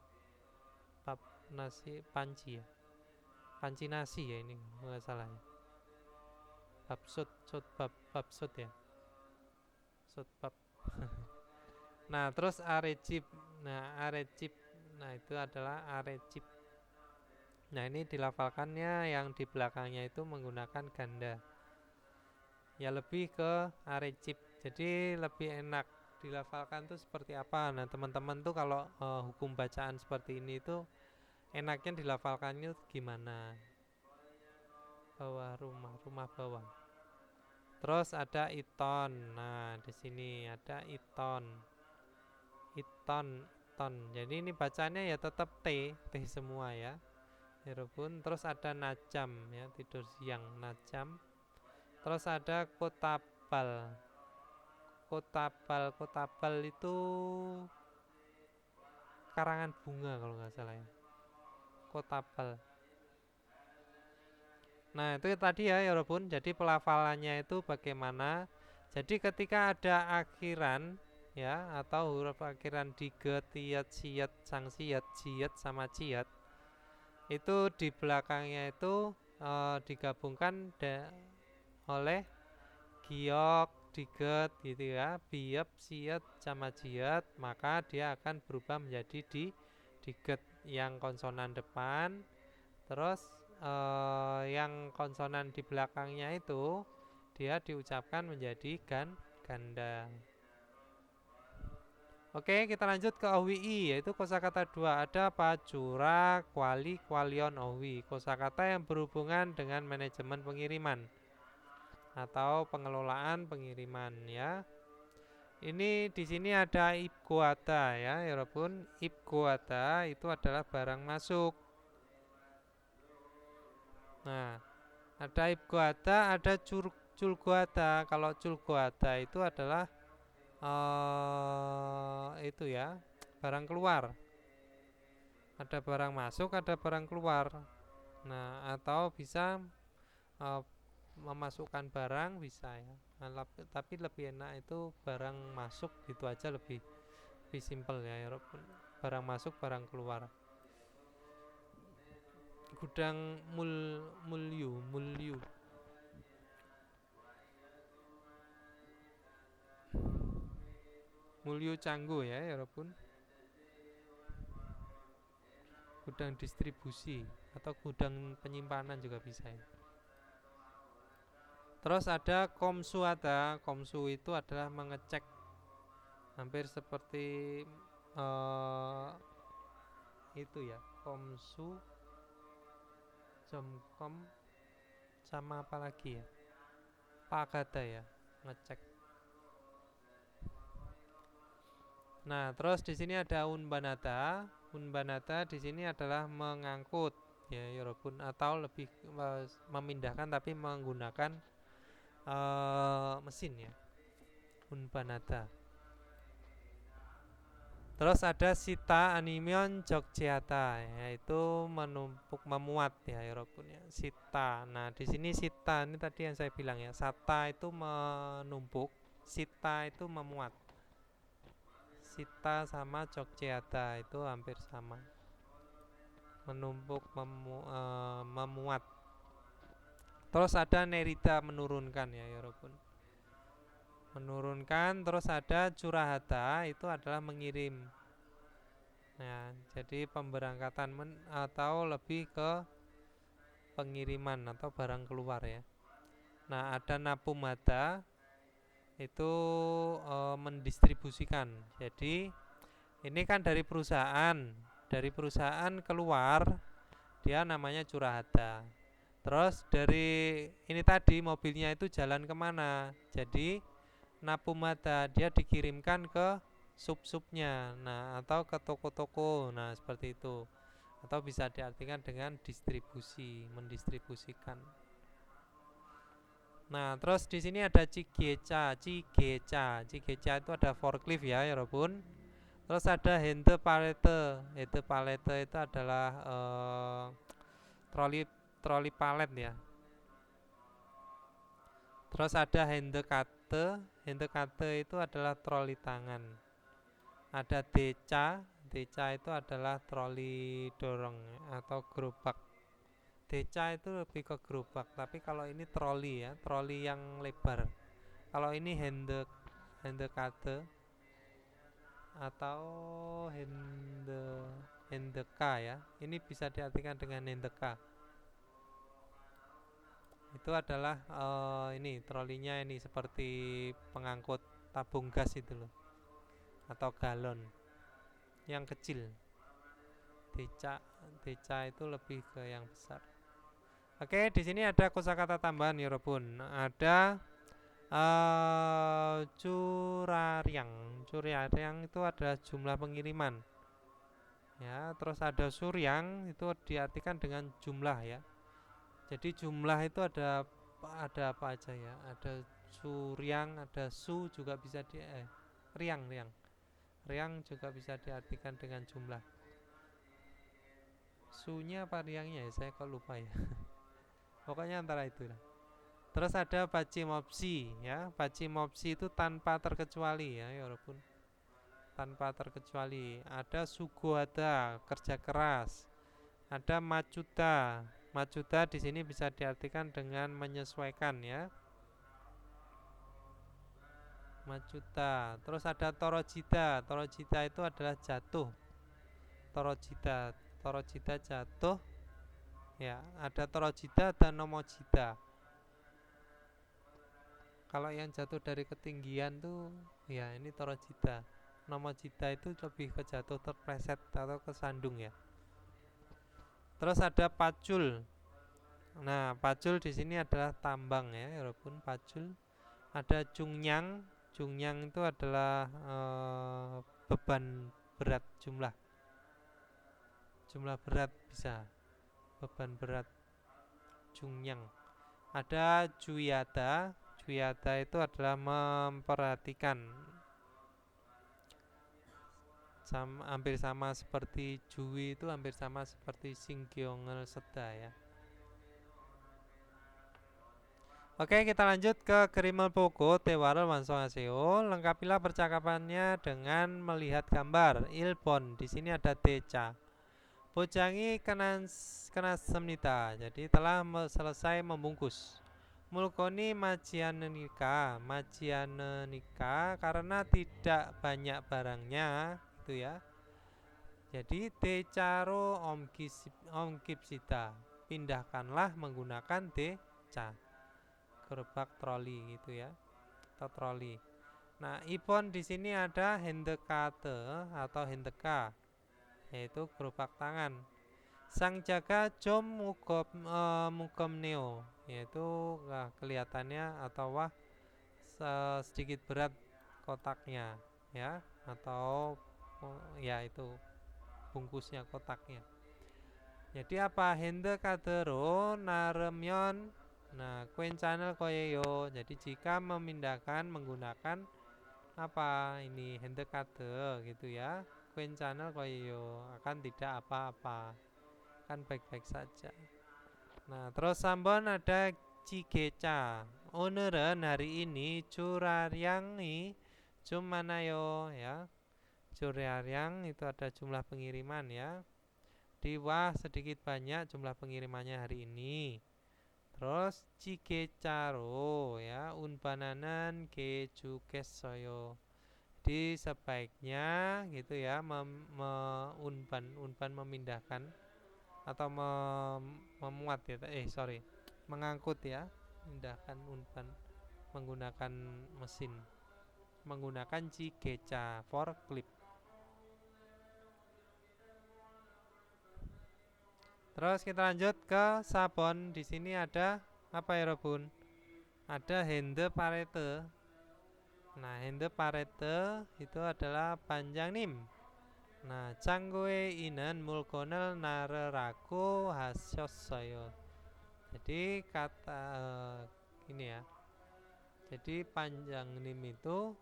bab nasi panci ya. Panci nasi ya ini nggak salah ya. Bab sut bab sut ya. Sutbab. Nah, terus arecip. Nah, arecip. Nah, itu adalah arecip. Nah, ini dilafalkannya yang di belakangnya itu menggunakan ganda. Ya lebih ke arecip. Jadi lebih enak dilafalkan tuh seperti apa. Nah, teman-teman tuh kalau hukum bacaan seperti ini tuh enaknya dilafalkannya gimana? Bawah rumah, rumah bawah. Terus ada iton. Nah, di sini ada iton. Iton, iton. Jadi ini bacanya ya tetap T, T semua ya. Walaupun terus ada najam ya, tidur siang najam. Terus ada kotabal. Kotabal itu karangan bunga kalau nggak salah ya. Kotabal. Nah, itu tadi ya walaupun jadi pelafalannya itu bagaimana. Jadi ketika ada akhiran ya atau huruf akhiran diget, tiat, siat, sang siat, jiet sama ciat itu di belakangnya itu digabungkan oleh giok, diget gitu ya, biep, siat sama jiat maka dia akan berubah menjadi diget yang konsonan depan. Terus yang konsonan di belakangnya itu dia diucapkan menjadi ganda. Oke, kita lanjut ke OWI yaitu kosakata 2. Ada apa? Cura, kuali, kualion, OWI. Kosakata yang berhubungan dengan manajemen pengiriman atau pengelolaan pengiriman ya. Ini di sini ada ibgoata ya, walaupun ibgoata itu adalah barang masuk. Nah, ada ibgoata, ada culgoata. Kalau culgoata itu adalah itu ya, barang keluar. Ada barang masuk, ada barang keluar. Nah, atau bisa uh, memasukkan barang bisa ya. Nah, tapi lebih enak itu barang masuk gitu aja, lebih simple ya Eropun. Barang masuk, barang keluar. Gudang mulyu mulyu Canggu ya Eropun. Gudang distribusi atau gudang penyimpanan juga bisa ya. Terus ada komsu, itu adalah mengecek, hampir seperti itu ya, komsu, jomkom, sama apa lagi ya, pagada ya, ngecek. Nah, terus di sini ada unbanata. Unbanata di sini adalah mengangkut ya Yorobun, atau lebih memindahkan tapi menggunakan mesin ya, unbanata. Terus ada sita animion jogjeata, yaitu menumpuk memuat ya Yorobun ya, sita. Nah, di sini sita ini tadi yang saya bilang ya, sata itu menumpuk, sita itu memuat. Sita sama jogjeata itu hampir sama, menumpuk, memuat. Terus ada nerida, menurunkan ya Yorobun, menurunkan. Terus ada curahata, itu adalah mengirim. Nah, jadi pemberangkatan atau lebih ke pengiriman atau barang keluar ya. Nah, ada napumata, itu mendistribusikan. Jadi ini kan dari perusahaan keluar, dia namanya curahata. Terus dari ini tadi mobilnya itu jalan kemana, jadi napumata, dia dikirimkan ke sub-subnya, nah atau ke toko-toko, nah seperti itu. Atau bisa diartikan dengan distribusi, mendistribusikan. Nah, terus di sini ada cigeca. Cigeca itu ada forklift ya, Yorobun. Terus ada hente palete. Hente palete itu adalah troli palet ya. Terus ada hente kate. Hente kate itu adalah troli tangan. Ada deca itu adalah troli dorong atau gerobak. Deca itu lebih ke gerobak, tapi kalau ini troli ya, troli yang lebar. Kalau ini handekate atau handeka ya, ini bisa diartikan dengan handeka. Itu adalah ini trolinya, ini seperti pengangkut tabung gas itu loh, atau galon yang kecil. Deca itu lebih ke yang besar. Oke, di sini ada kosakata tambahan Yorobun. Ada curariang. Curariang itu adalah jumlah pengiriman. Ya, terus ada suryang, itu diartikan dengan jumlah ya. Jadi jumlah itu ada apa aja ya? Ada suryang, ada su juga bisa riang. Riang juga bisa diartikan dengan jumlah. Sunya apa riangnya ya? Saya kok lupa ya. Pokoknya antara itu lah. Terus ada bacimopsi ya. Bacimopsi itu tanpa terkecuali ya, walaupun tanpa terkecuali. Ada sugohada, kerja keras. Ada macuta. Macuta di sini bisa diartikan dengan menyesuaikan ya. Macuta. Terus ada torojida. Torojida itu adalah jatuh. Torojida jatuh. Ya, ada torojida dan nomojida. Kalau yang jatuh dari ketinggian tuh ya ini torojida. Nomojida itu lebih ke jatuh terpleset atau kesandung ya. Terus ada pacul. Nah, pacul di sini adalah tambang ya, walaupun pacul. Ada cungyang. Cungyang itu adalah beban berat, jumlah berat bisa. Beban berat, cungyang. Ada juyada. Juyada itu adalah memperhatikan, hampir sama seperti Jui, itu hampir sama seperti Singgyongel Seda ya. Oke, kita lanjut ke Kerimel Poko Tewarel Wansoaseo. Lengkapilah percakapannya dengan melihat gambar. Ilpon, di sini ada Teca. Bojangi kena semnita, jadi telah selesai membungkus. Mulkoni majianenika karena tidak banyak barangnya, gitu ya. Jadi decaro omkipsita, pindahkanlah menggunakan deca, gerobak troli gitu ya, atau troli. Nah, ipon di sini ada hendekate atau hendeka, yaitu gerobak tangan. Sang jaga jom mukomneo, yaitu kelihatannya atau sedikit berat kotaknya ya, atau ya itu bungkusnya kotaknya. Jadi apa hende kadero naremyon, nah queen channel koyeyo. Jadi jika memindahkan menggunakan apa ini hende kade gitu ya, queen channel koyeyo, akan tidak apa-apa, kan baik-baik saja. Nah terus sambon ada cigeca. Oneran hari ini curaryangi cumanayo ya. Curaryang itu ada jumlah pengiriman ya. Diwah sedikit banyak jumlah pengirimannya hari ini. Terus cigecaro ya, unbananan keju kesoyo. Di sebaiknya gitu ya, unban memindahkan atau memuat ya, mengangkut ya, memindahkan unban menggunakan mesin, menggunakan cigeca forklift. Terus kita lanjut ke sabon. Di sini ada apa ya, Robun? Ada hende parete. Nah, hende parete itu adalah panjang nim. Nah, canggoe inen mulkonel nareraku hasyosoyo. Jadi kata ini ya. Jadi panjang nim itu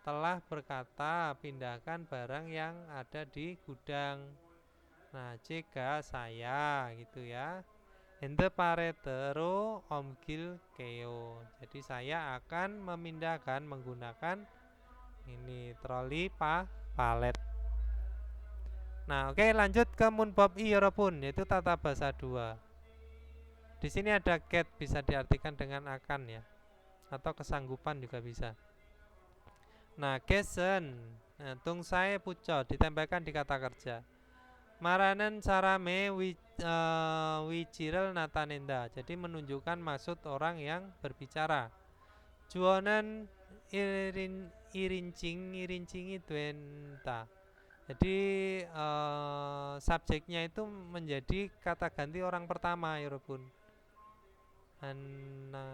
telah berkata pindahkan barang yang ada di gudang. Nah, jika saya gitu ya, ente paretero omgil keo. Jadi saya akan memindahkan menggunakan ini troli palet. Nah, oke lanjut ke munbob iyoropun, yaitu tata bahasa 2. Di sini ada get, bisa diartikan dengan akan ya, atau kesanggupan juga bisa. Nah, gesen, nah, tung saya pucot ditempelkan di kata kerja. Maranen sarame wijirel natanenda. Jadi menunjukkan maksud orang yang berbicara. Juonen irincingi duenta. Jadi subjeknya itu menjadi kata ganti orang pertama ya Robun. Hanna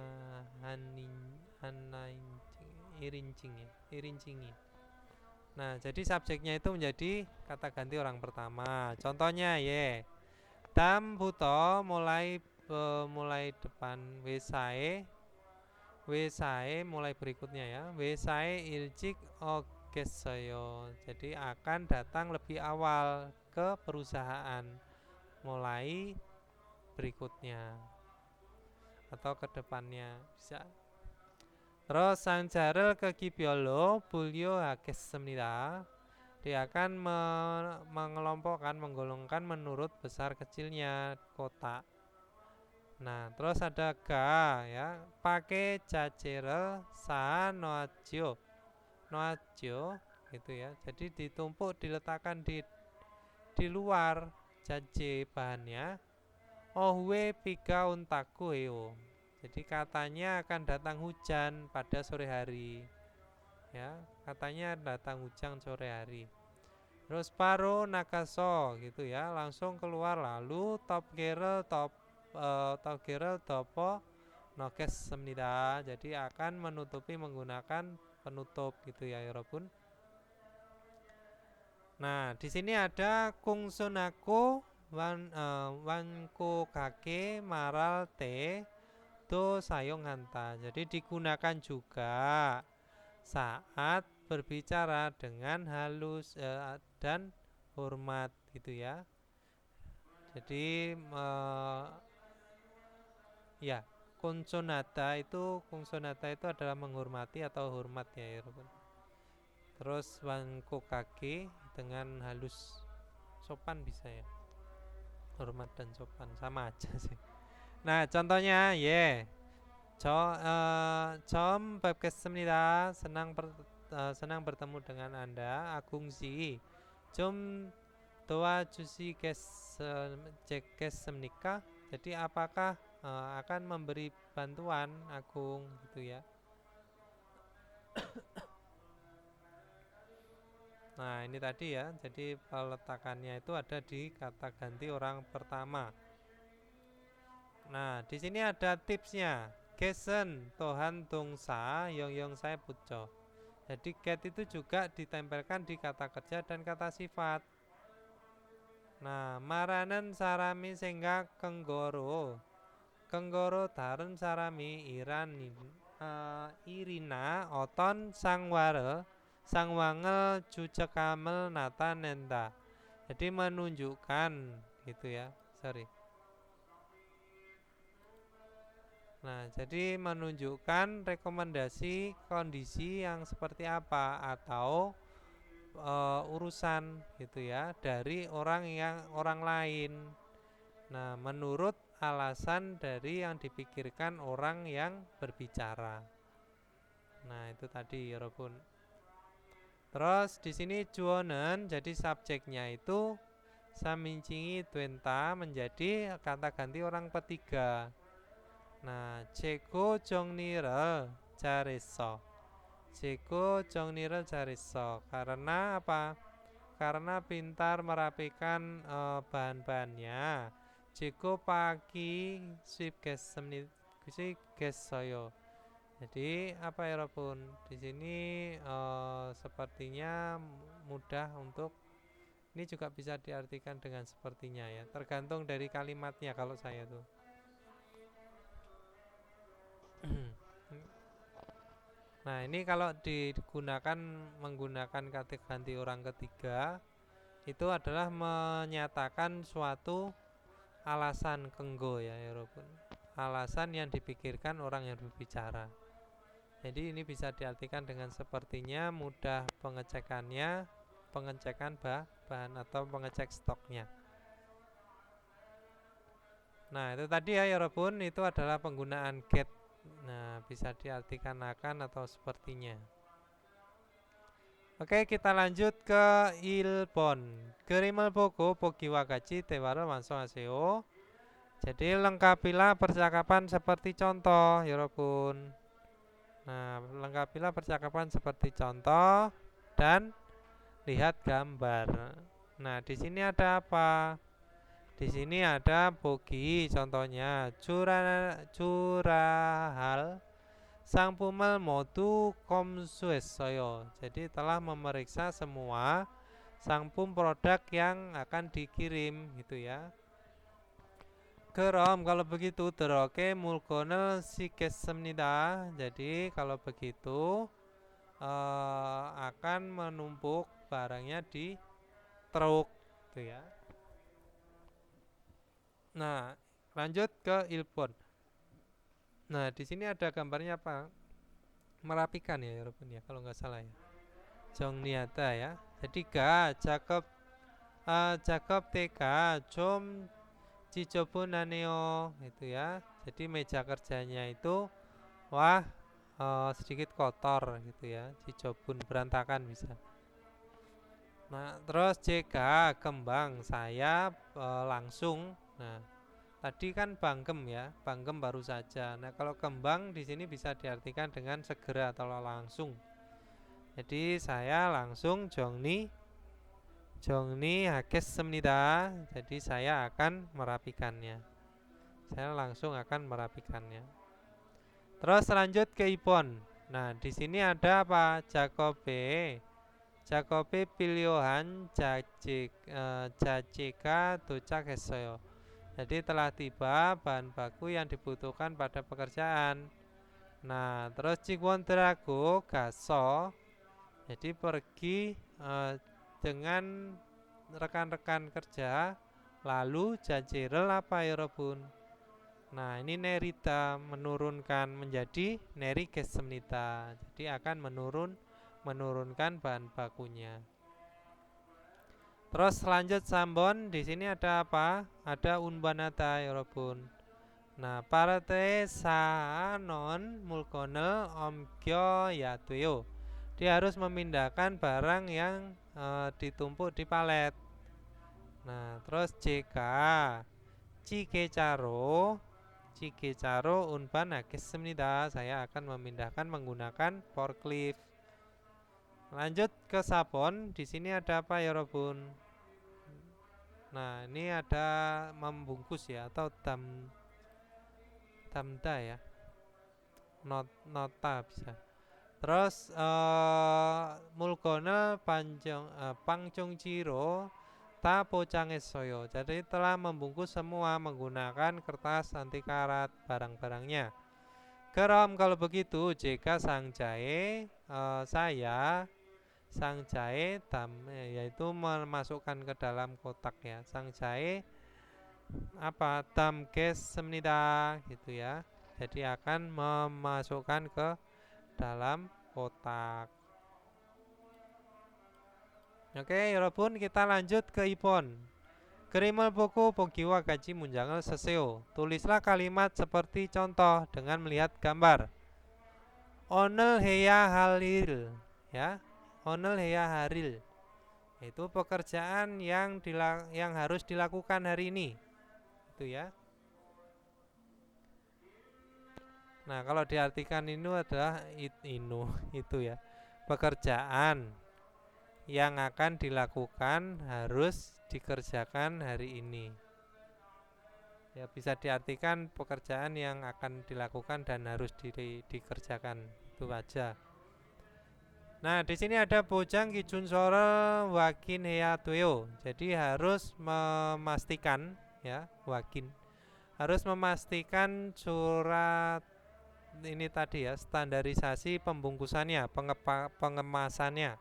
irincingi. Nah, jadi subjeknya itu menjadi kata ganti orang pertama. Contohnya ye. Tam buto mulai depan wesae mulai berikutnya ya. Wesae ilcik ogesoyo. Jadi akan datang lebih awal ke perusahaan mulai berikutnya atau ke depannya bisa. Terus sang jarel ke Kibyolo bulyo hakesemnida. Dia akan mengelompokkan, menggolongkan menurut besar kecilnya kotak. Nah, terus ada ga ya, pakai jajerel sa noajo gitu ya. Jadi ditumpuk diletakkan di luar jaje bahannya. Ohwe pika untaku eo. Jadi katanya akan datang hujan pada sore hari. Ya, katanya datang hujan sore hari. Terus paro nakaso gitu ya, langsung keluar lalu top gerel topo nokes semnida. Jadi akan menutupi menggunakan penutup gitu ya, Yorobun. Nah, di sini ada kungsunaku wanko kake maral te do sayong hanta. Jadi digunakan juga saat berbicara dengan halus dan hormat gitu ya. Jadi ya konsonata itu adalah menghormati atau hormat ya Robun. Terus wangko kake dengan halus, sopan bisa ya. Hormat dan sopan sama aja sih. Nah, contohnya 처음 뵙겠습니다. senang bertemu dengan Anda. 아궁지 좀 도와주시겠습니까? Jadi apakah akan memberi bantuan Agung gitu ya. Nah, ini tadi ya. Jadi peletakannya itu ada di kata ganti orang pertama. Nah, di sini ada tipsnya. Gesen tohan dongsa yong saya puco. Jadi get itu juga ditempelkan di kata kerja dan kata sifat. Nah, maranen sarami sehingga kenggoro. Kenggoro da른 사람이 Irina oton 상황을 주적함을 나타낸다. Jadi menunjukkan gitu ya. Sorry. Nah, jadi menunjukkan rekomendasi kondisi yang seperti apa atau urusan gitu ya dari orang lain. Nah, menurut alasan dari yang dipikirkan orang yang berbicara. Nah, itu tadi ya Robun. Terus di sini juonen jadi subjeknya itu samincingi twenta menjadi kata ganti orang ketiga. Nah, 제고 정리를 잘했어. 제고 정리를 잘했어. Karena apa? Karena pintar merapikan bahan-bahannya. 제고 pagi 쉽겠어요. Jadi apa ya Robun? Di sini sepertinya mudah untuk ini juga bisa diartikan dengan sepertinya ya. Tergantung dari kalimatnya kalau saya tuh. Nah, ini kalau menggunakan kata ganti orang ketiga itu adalah menyatakan suatu alasan kenggo ya Robun. Alasan yang dipikirkan orang yang berbicara. Jadi ini bisa diartikan dengan sepertinya, mudah pengecekan bahan atau pengecek stoknya. Nah, itu tadi ya Robun, itu adalah penggunaan get. Nah, bisa diartikan akan atau sepertinya. Oke, kita lanjut ke 일본. 그림을 보고 보기와 같이 대화를 완성하세요. Jadi lengkapilah percakapan seperti contoh, Robun. Nah, lengkapilah percakapan seperti contoh dan lihat gambar. Nah, di sini ada apa? Di sini ada bogi, contohnya curahal 상품을 모두 검수했어요. Jadi telah memeriksa semua 상품 produk yang akan dikirim gitu ya. Krom kalau begitu 들어게 물건을 싣겠습니다. Jadi kalau begitu akan menumpuk barangnya di truk gitu ya. Nah, lanjut ke Ilpon. Nah, di sini ada gambarnya apa? Merapikan ya, Robin ya, kalau nggak salah ya. 정리하다 ya. Jadi Jacob TK 좀 지저분하네요 itu ya. Jadi meja kerjanya itu wah sedikit kotor gitu ya. 지저분 berantakan bisa. Nah, terus JK kembang saya langsung. Nah, tadi kan banggem ya, banggem baru saja. Nah, kalau kembang di sini bisa diartikan dengan segera atau langsung. Jadi saya langsung 정리 하겠습니다. Jadi saya akan merapikannya. Saya langsung akan merapikannya. Terus lanjut ke Ipon. Nah, di sini ada apa? Jakobe 필요한 자재가 도착했어요. Jadi telah tiba bahan baku yang dibutuhkan pada pekerjaan. Nah, terus 직원들하고 가서 jadi pergi dengan rekan-rekan kerja lalu 자재를 apa ya Robun? Nah, ini nerita menurunkan menjadi neri kesemnita. Jadi akan menurunkan bahan bakunya. Terus lanjut sambon, di sini ada apa? Ada unbanata ya Robun. Nah, parate sanon mulkonel omkyo yatuyo. Dia harus memindahkan barang yang ditumpuk di palet. Nah, terus JK Cikecaro unban hages습니다. Saya akan memindahkan menggunakan forklift. Lanjut ke sabon, di sini ada apa ya Robun? Nah, ini ada membungkus ya atau damda ya. Nota bisa. Terus mulkone pangcungciro ta pocangesoyo. Jadi telah membungkus semua menggunakan kertas anti karat barang-barangnya. Kerom kalau begitu jika sang jahe saya sang jahe yaitu memasukkan ke dalam kotak ya. Sang jahe apa damgessemnida gitu ya. Jadi akan memasukkan ke dalam kotak. Oke, 여러분 kita lanjut ke Ipon. Kerimel buku Pogiwa Gaji Munjangal Seseo. Tulislah kalimat seperti contoh dengan melihat gambar. Onel heya halil, ya. Onel heya haril. Itu pekerjaan yang harus dilakukan hari ini. Itu ya. Nah, kalau diartikan ini adalah itu ya. Pekerjaan yang akan dilakukan harus dikerjakan hari ini. Ya, bisa diartikan pekerjaan yang akan dilakukan dan harus dikerjakan. Itu aja. Nah, di sini ada bojang kijun sore wakin heyatuyo. Jadi harus memastikan ya, wakin. Harus memastikan surat ini tadi ya, standarisasi pembungkusannya, pengemasannya.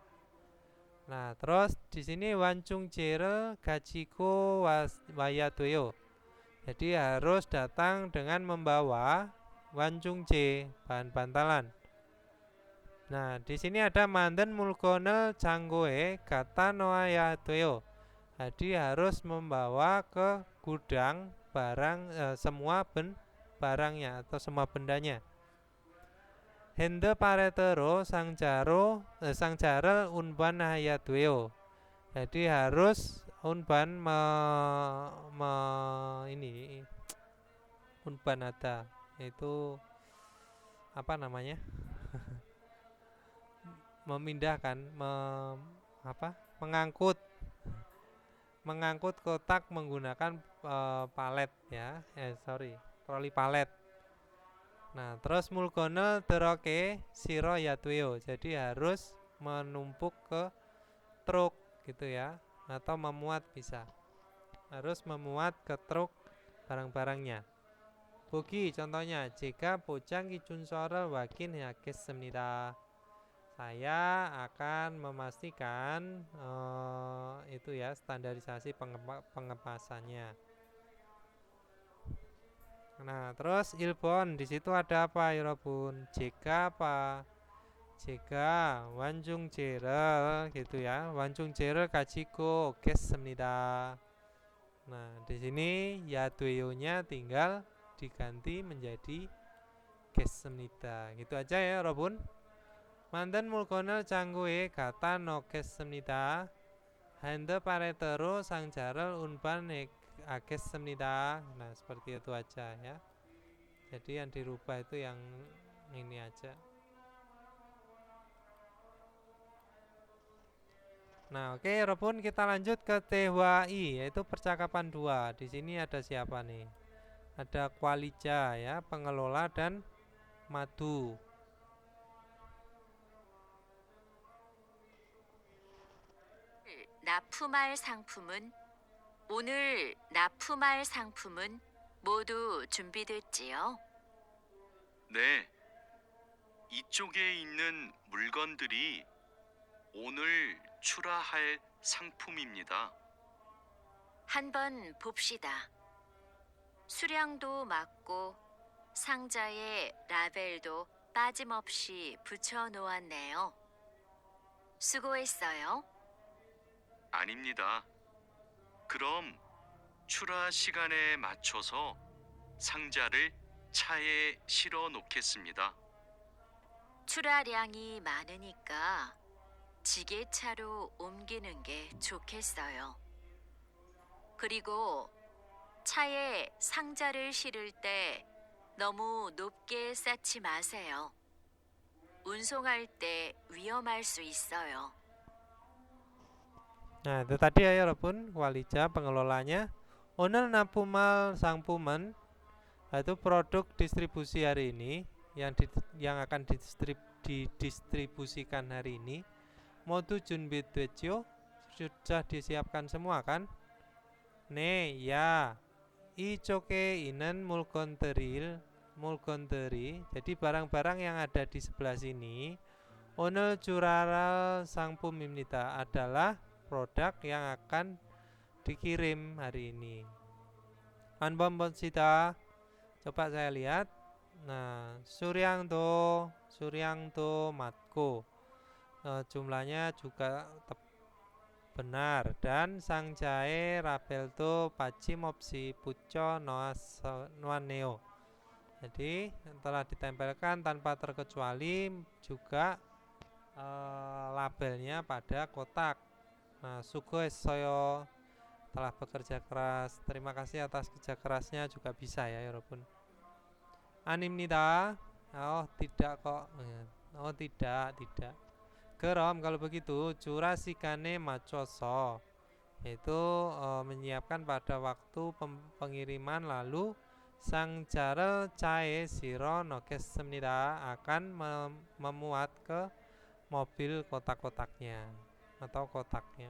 Nah, terus di sini wancung jere gajiko wayatuyo. Jadi harus datang dengan membawa wancung J, bahan bantalan. Nah, di sini ada manden mulkonel canggoe kata noayatuyo. Jadi harus membawa ke gudang barang semua barangnya atau semua bendanya. Hende paretero sang jarel unban hayatuyo. Jadi harus unban ini unban ada itu apa namanya? Memindahkan mengangkut kotak menggunakan palet ya. Troli palet. Nah, terus mulkono teroke siro yatuyo. Jadi harus menumpuk ke truk gitu ya, atau memuat bisa. Harus memuat ke truk barang-barangnya. Bogi contohnya, jika bojang kijun sore wakin hagessemnida. Saya akan memastikan itu ya standarisasi pengemasannya. Nah, terus ilbon di situ ada apa ya Robun? JK apa? JK wanjung jere gitu ya. Wanjung jere kajiko gessemnida. Nah, di sini ya tuyonya tinggal diganti menjadi gessemnida. Gitu aja ya Robun. Manten mulkonel canggoe kata no gessemnida. Hande paretero sang jarel unban hagessemnida. Nah, seperti itu aja ya. Jadi yang dirubah itu yang ini aja. Nah, oke, Robun kita lanjut ke TWI yaitu percakapan 2. Di sini ada siapa nih? Ada Kwalija ya, pengelola dan Madu. 오늘 납품할 상품은 모두 준비됐지요? 네, 이쪽에 있는 물건들이 오늘 출하할 상품입니다. 한번 봅시다. 수량도 맞고 상자에 라벨도 빠짐없이 붙여 놓았네요. 수고했어요. 아닙니다. 그럼 출하 시간에 맞춰서 상자를 차에 실어 놓겠습니다. 출하량이 많으니까 지게차로 옮기는 게 좋겠어요. 그리고 차에 상자를 실을 때 너무 높게 쌓지 마세요. 운송할 때 위험할 수 있어요. Nah, itu tadi ya walaupun Walija pengelolanya. Onel Napumal Sangpumen itu produk distribusi hari ini yang akan didistribusikan hari ini. Modu Junbit Dwejo sudah disiapkan semua kan? Ne ya icoke inen mulgonteri. Jadi barang-barang yang ada di sebelah sini onel curara sangpumimnita adalah produk yang akan dikirim hari ini. Anbom sita, coba saya lihat. Nah, Suryangdo Matko, jumlahnya juga benar. Dan Sangjae Rabelto Pacimopsi Puco Noaneo. Jadi telah ditempelkan tanpa terkecuali juga labelnya pada kotak. Nah, Sugoesoyo telah bekerja keras. Terima kasih atas kerja kerasnya juga bisa ya, walaupun. Animnida. Oh, tidak kok. Oh, tidak. Gerom kalau begitu curasikane macoso, yaitu menyiapkan pada waktu pengiriman, lalu sang jare cae siro nokesemnida akan memuat ke mobil kotak-kotaknya atau kotaknya.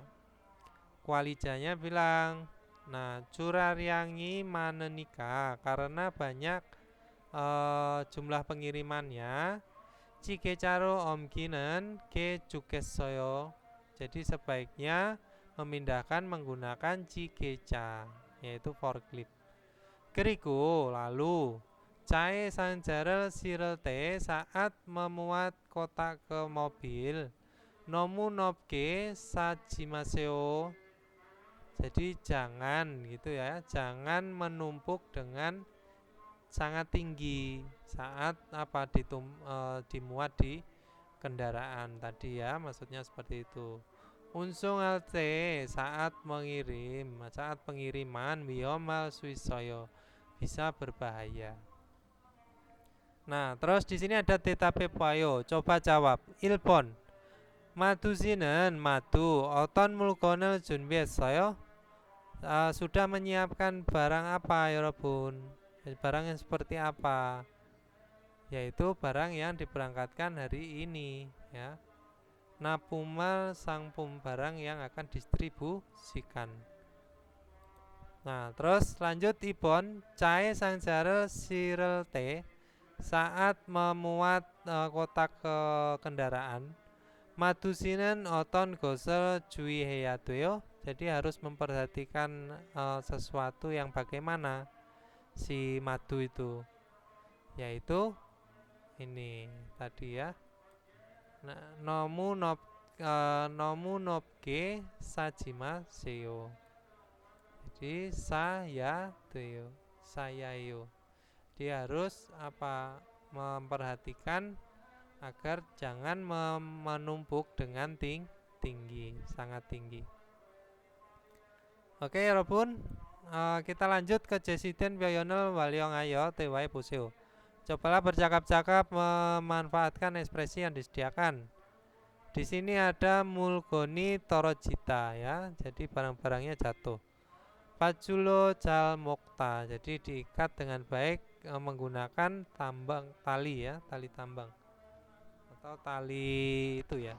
Walijanya bilang, nah curaryangi manenika karena banyak jumlah pengirimannya. Jike caro omkinen ke jukesoyo. Jadi sebaiknya memindahkan menggunakan jikeca, yaitu forklift. Keriku lalu cae sanjare sirelte saat memuat kotak ke mobil. Nomu nopke sajimaseo. Jadi jangan gitu ya, jangan menumpuk dengan sangat tinggi saat dimuat di kendaraan tadi ya, maksudnya seperti itu. Unsung LT saat pengiriman biomal suisoyo bisa berbahaya. Nah, terus di sini ada tetape payo, coba jawab. Ilpon Madusinen madu oton mulkonel junbiasoyo. Sudah menyiapkan barang apa ya Robun? Barang yang seperti apa? Yaitu barang yang diberangkatkan hari ini ya. Napumal sangpum barang yang akan distribusikan. Nah, terus lanjut Ibon cae sangjare sirelte saat memuat kotak ke kendaraan. Madusinen oton gosel jui heyateo. Jadi harus memperhatikan sesuatu yang bagaimana si madu itu, yaitu ini tadi ya. Nah, nomu nopke sajima seo. Jadi saya yo. Dia harus memperhatikan agar jangan menumpuk dengan tinggi, sangat tinggi. Oke, Robun. Kita lanjut ke Jesiden Bioyonel Waliong Ayo Tewai Puseo. Cobalah bercakap-cakap memanfaatkan ekspresi yang disediakan. Di sini ada mulgoni torojita ya, jadi barang-barangnya jatuh. Pajulo jal mokta, jadi diikat dengan baik menggunakan tali ya, tali tambang atau tali itu ya,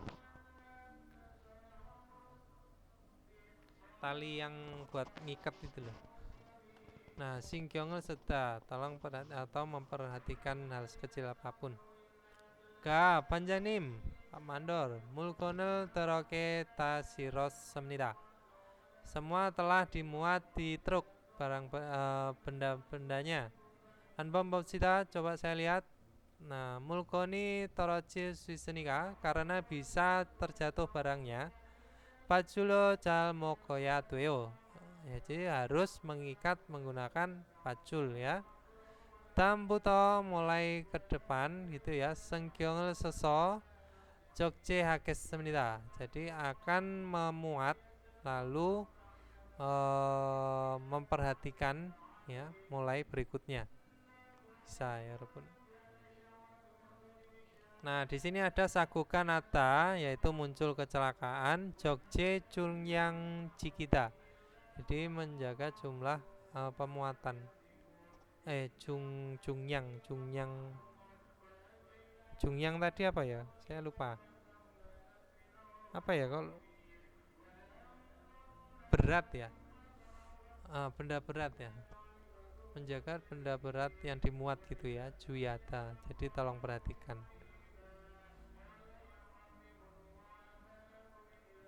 tali yang buat ngikat itu loh. Nah, singkyongel seda, tolong memperhatikan hal sekecil apapun. Ga panjanim, Pak Mandor, mulkonel teroke tasiros semnida. Semua telah dimuat di truk. benda-bendanya. Anbam Bapsita, coba saya lihat. Nah, mulkoni toroji suisenika karena bisa terjatuh barangnya. Paculo cal mokoya tuyo. Ya, jadi harus mengikat menggunakan pacul ya. Tambuto mulai ke depan gitu ya. Sengkyongel seso jogje hages입니다. Jadi akan memuat lalu memperhatikan ya mulai berikutnya. Bisa ya, Rupun. Nah, di sini ada saguka nata yaitu muncul kecelakaan jogje chungyang jikita. Jadi menjaga jumlah pemuatan. Jungyang tadi apa ya? Saya lupa. Apa ya kalau berat ya? Benda berat ya. Menjaga benda berat yang dimuat gitu ya, juyata. Jadi tolong perhatikan.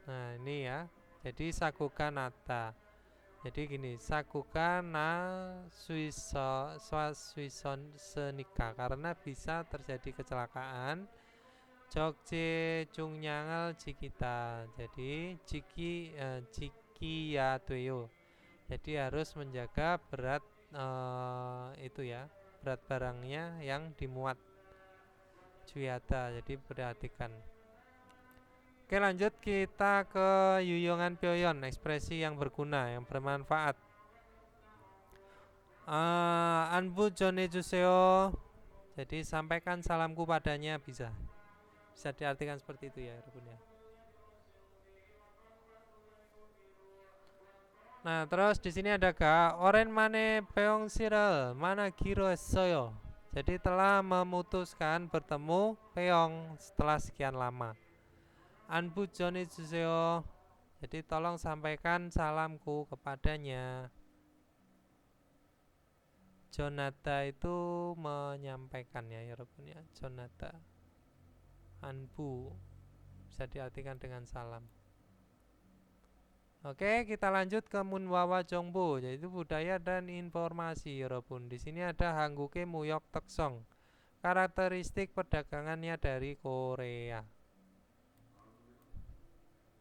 Nah, ini ya. Jadi sakuka nata. Jadi gini, sakuka na suison senika karena bisa terjadi kecelakaan. Jogje Chungyangel Jikita. Jadi jiki ya tuyo. Jadi harus menjaga berat itu ya, berat barangnya yang dimuat juyata. Jadi perhatikan. Oke, lanjut kita ke yuyongan pyoyon, ekspresi yang berguna, yang bermanfaat. Anbu jonejuseo. Jadi sampaikan salamku padanya, bisa diartikan seperti itu ya, Rukun ya. Nah, terus di sini ada ga oren mane peong sirel mana giro soyo. Jadi telah memutuskan bertemu peong setelah sekian lama. Anbu jonejuseo. Jadi tolong sampaikan salamku kepadanya. Jonata itu menyampaikan ya, Rukun ya. Jonata. Anbu bisa diartikan dengan salam. Oke, kita lanjut ke Munwawa Jongbo, yaitu budaya dan informasi, Yorobun. Di sini ada Hangguke Muyok Teksong, karakteristik perdagangannya dari Korea.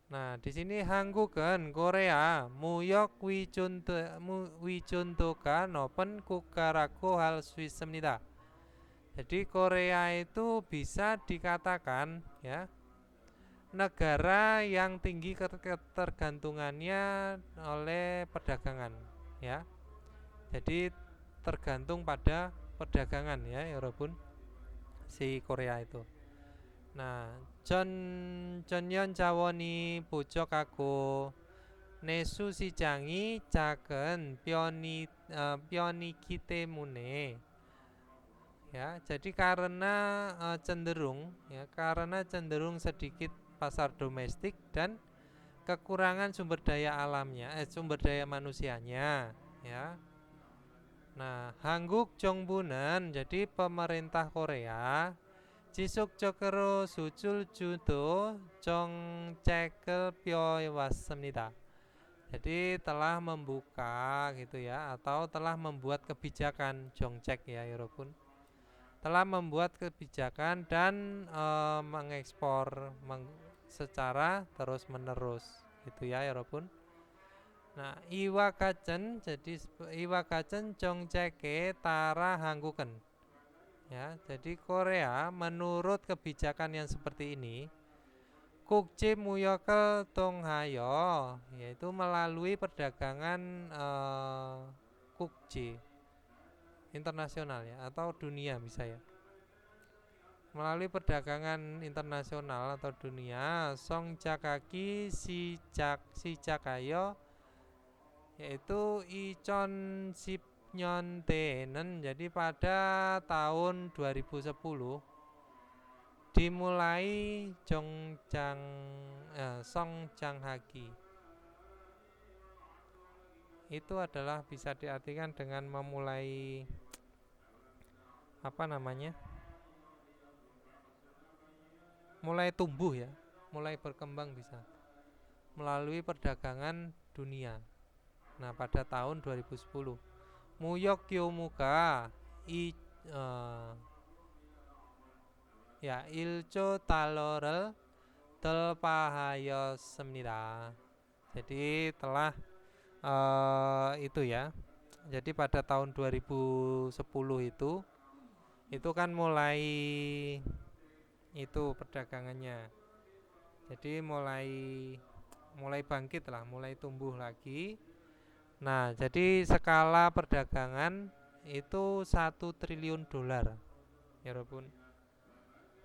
Nah, di sini Hangguken Korea, Muyok Wijuntoka Nopen Kukaraku Hal Swissemnida. Jadi Korea itu bisa dikatakan ya negara yang tinggi ketergantungannya oleh perdagangan ya. Jadi tergantung pada perdagangan ya, Yorobun, si Korea itu. Nah, Jonyon Jawoni Bojok aku Nesu Sijangi Caken Pionikite Mune. Ya, jadi karena cenderung sedikit pasar domestik dan kekurangan sumber daya alamnya, sumber daya manusianya, ya. Nah, Hangguk Jongbunen, jadi pemerintah Korea, Jisuk Jokero Sucul Judo Jongcekel Pyoewassemnida. Jadi telah membuka gitu ya, atau telah membuat kebijakan Jongcek ya, Yorobun. Telah membuat kebijakan dan mengekspor secara terus menerus gitu ya, Yorobun. Nah, Iwakacen, jadi Iwakacen Jongceke Tara Hangguken ya. Jadi Korea menurut kebijakan yang seperti ini Kukje Muyoke Tonghayo, yaitu melalui perdagangan Kukje internasional ya, atau dunia bisa ya. Melalui perdagangan internasional atau dunia, Songjakaki Sijakayo, yaitu Ichon Sipnyon Tenen. Jadi pada tahun 2010 dimulai Songjanghagi. Itu adalah bisa diartikan dengan memulai mulai tumbuh ya, mulai berkembang bisa melalui perdagangan dunia. Nah, pada tahun 2010. Muyok Kyomuka ilco talorel telpahayosmnida. Jadi telah itu ya. Jadi pada tahun 2010 itu kan mulai itu perdagangannya. Jadi mulai bangkit lah, mulai tumbuh lagi. Nah, jadi skala perdagangan itu 1 triliun dolar, ya Robun.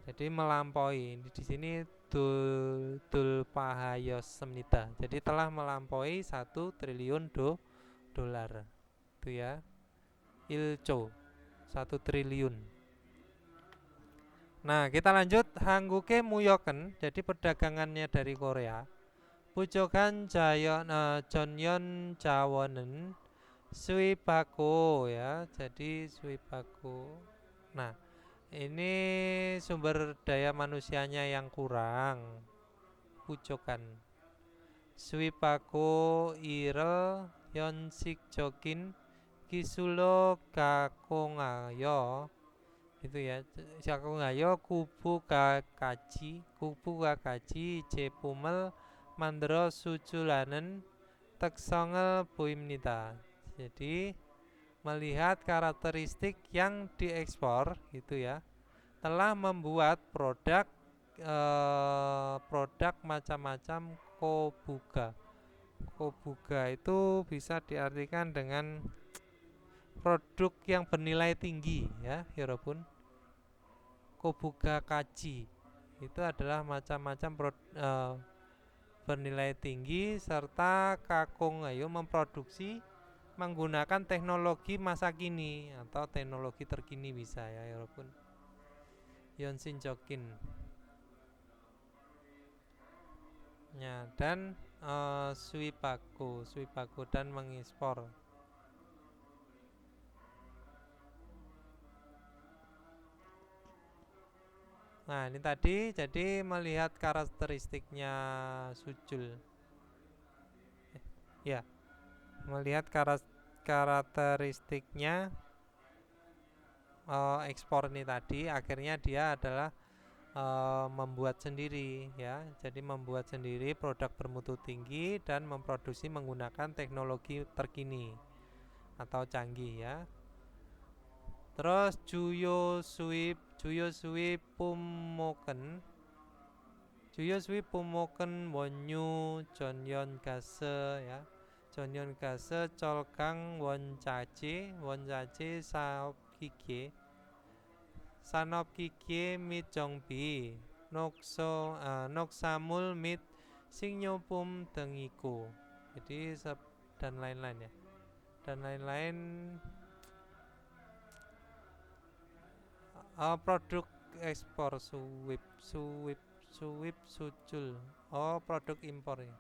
Jadi melampaui di sini dul pahayos semnita. Jadi telah melampaui 1 triliun dolar. Itu ya. Ilco 1 triliun. Nah, kita lanjut Hangguke Muyoken. Jadi perdagangannya dari Korea. Pujokan Jonyon Jawonen Suibako ya. Jadi Suibako. Nah, ini sumber daya manusianya yang kurang. Pujokan Suibako Irel Yonsik Jokin Kisulo Kakongayo itu ya. Kakongayo Kubu Kakaji Cepumel Mandro Suculanen Teksongel Buimnita. Jadi melihat karakteristik yang diekspor itu ya, telah membuat produk macam-macam kobuga. Kobuga itu bisa diartikan dengan produk yang bernilai tinggi ya, Yorobun. Kobuga kaji itu adalah macam-macam bernilai tinggi serta Kakung Ayo memproduksi menggunakan teknologi masa kini atau teknologi terkini bisa ya walaupun Yonshin Jokin ya, dan Suipaku dan mengekspor. Nah, ini tadi jadi melihat karakteristiknya Sucul. Ya. Melihat karakteristiknya ekspor ini tadi, akhirnya dia adalah membuat sendiri ya. Jadi membuat sendiri produk bermutu tinggi dan memproduksi menggunakan teknologi terkini atau canggih ya. Terus Juyo Sui Pumoken Wonyu Jonyon Gase ya. Jonyon Gase Colkang Woncace Sanopkike Mit Jongbi Noksamul Mit Singyopum Tengiku. Jadi dan lain-lain ya. Dan lain-lain produk ekspor Sucul. Produk impor ya.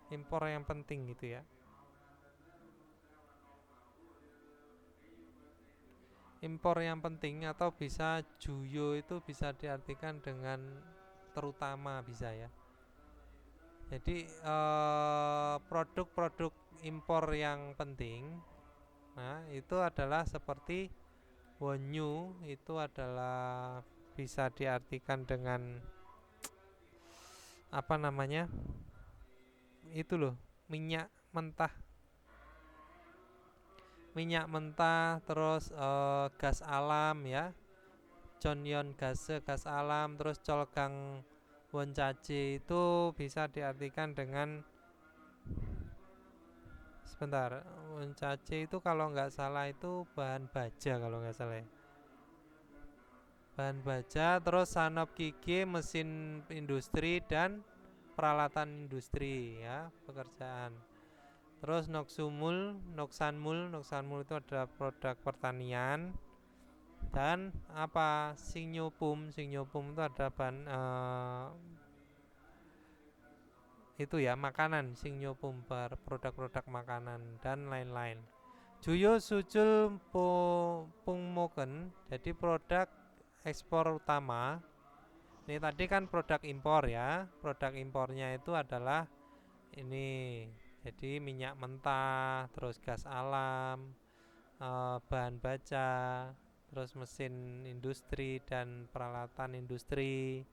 Impor yang penting gitu ya. Impor yang penting atau bisa Juyo itu bisa diartikan dengan terutama bisa ya. Jadi produk-produk impor yang penting, nah itu adalah seperti Wonyu, itu adalah bisa diartikan dengan apa namanya? Itu loh, minyak mentah, terus gas alam ya, Jonyon gas alam, terus Colgang Woncace itu bisa diartikan dengan sebentar, Woncace itu kalau nggak salah itu bahan baja kalau nggak salah ya. Bahan baja, terus Sanopkike mesin industri dan peralatan industri ya, pekerjaan. Terus Noksanmul itu adalah produk pertanian. Dan apa? Singyopum itu ada bahan itu ya, makanan. Singyopum produk-produk makanan dan lain-lain. Juyo Sucul Pungmoken, jadi produk ekspor utama. Ini tadi kan produk impor ya. Produk impornya itu adalah ini. Jadi minyak mentah, terus gas alam, bahan baja, terus mesin industri dan peralatan industri.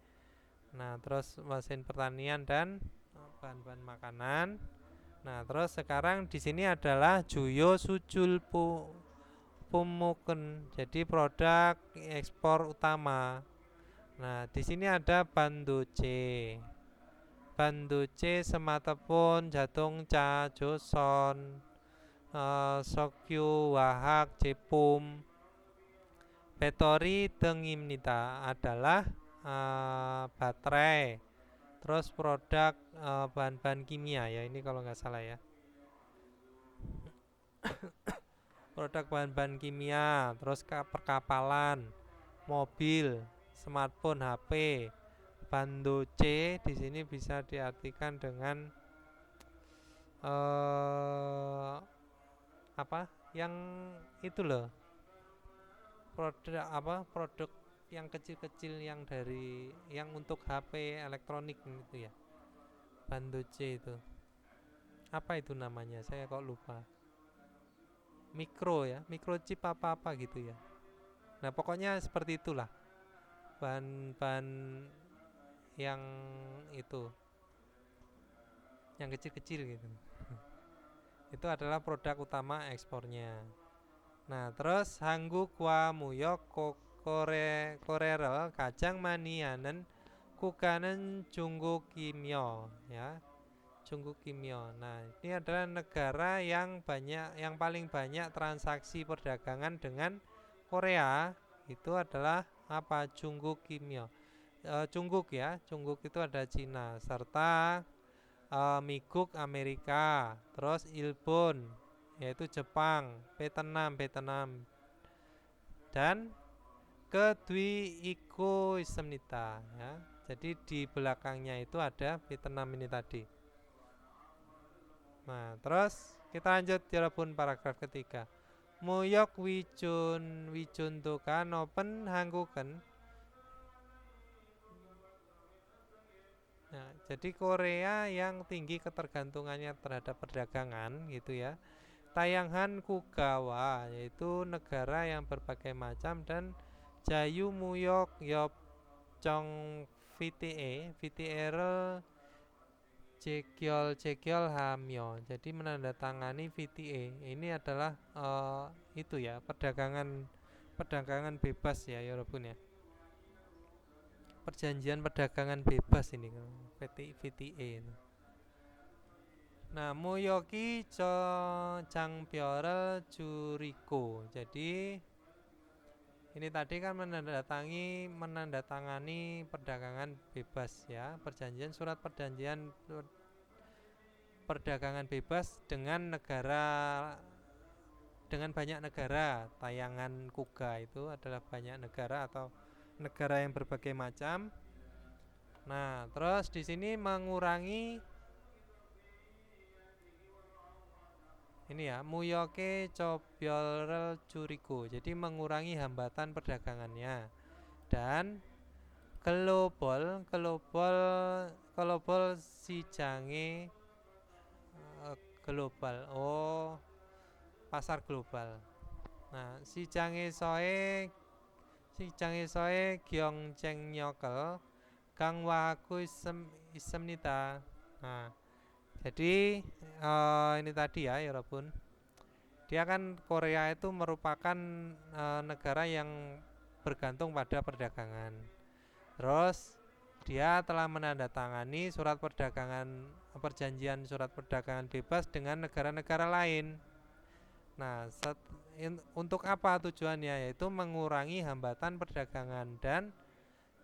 Nah, terus mesin pertanian dan bahan-bahan makanan. Nah, terus sekarang di sini adalah Juyo Sujul Pumuken. Jadi produk ekspor utama. Nah, di sini ada Bandoce. Bandoce Sematepun Jatung Ca Joson Sokyu Wahak Jepum Petori Tengimnita adalah baterai. Terus produk bahan-bahan kimia ya, ini kalau nggak salah ya. Produk bahan-bahan kimia, terus perkapalan, mobil, smartphone, HP. Bandoce di sini bisa diartikan dengan apa? Yang itu loh. Produk yang kecil-kecil yang dari yang untuk HP elektronik itu ya. Bandoce itu. Apa itu namanya? Saya kok lupa. Mikro ya, microchip apa-apa gitu ya. Nah, pokoknya seperti itulah. Bahan-bahan yang itu, yang kecil-kecil gitu. Itu adalah produk utama ekspornya. Nah, terus Hanggu Kwa Muyok Korero Kajang Manianen Kukanen Junggu Kimyo ya. Junggu Kimyo. Nah, ini adalah negara yang paling banyak transaksi perdagangan dengan Korea. Itu adalah apa? Junggu Kimyo. Jungkook ya, Jungkook itu ada Cina, serta Miguk Amerika, terus Ilbon yaitu Jepang, Vietnam, dan Kedui Iko Ismnita ya. Jadi di belakangnya itu ada Vietnam ini tadi. Nah, terus kita lanjut Yorobun paragraf ketiga. Muyok Wijun Tukan Open Hangguken. Nah, jadi Korea yang tinggi ketergantungannya terhadap perdagangan gitu ya. Tayangan Kugawa yaitu negara yang berbagai macam, dan Jayu Muyok Yopchong VTE Jekyol Hamyo. Jadi menandatangani VTA. Ini adalah itu ya, perdagangan bebas ya Yorobun ya. Perjanjian perdagangan bebas ini VTA. Nah, Moyoki Jangpyeol Juriko. Jadi ini tadi kan menandatangani perdagangan bebas ya, surat perjanjian perdagangan bebas dengan banyak negara. Tayangan Kuga itu adalah banyak negara atau negara yang berbagai macam. Nah, terus di sini mengurangi ini ya, Muyoke Cobyol Curiko. Jadi mengurangi hambatan perdagangannya. Dan global sijange global. Oh, pasar global. Nah, sijange soe Gyeongcheng Nyokel Kang Waku Ismnita. Nah, jadi ini tadi ya Yorobun. Dia kan Korea itu merupakan negara yang bergantung pada perdagangan. Terus dia telah menandatangani perjanjian surat perdagangan bebas dengan negara-negara lain. Nah, untuk apa tujuannya? Yaitu mengurangi hambatan perdagangan. Dan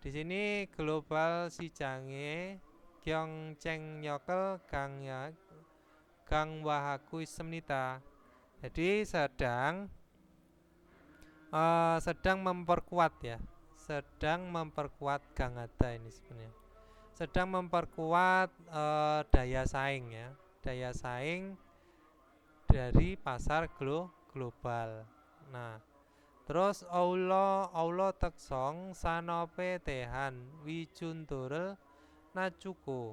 di sini global sijange Gyeongcheng Nyokel Gang Wahaku Ismnita. Jadi sedang memperkuat ya. Sedang memperkuat Gangada ini sebenarnya. Sedang memperkuat daya saing ya. Daya saing dari pasar global. Nah, terus Allah teksong sanope tehan wijunturel nacuku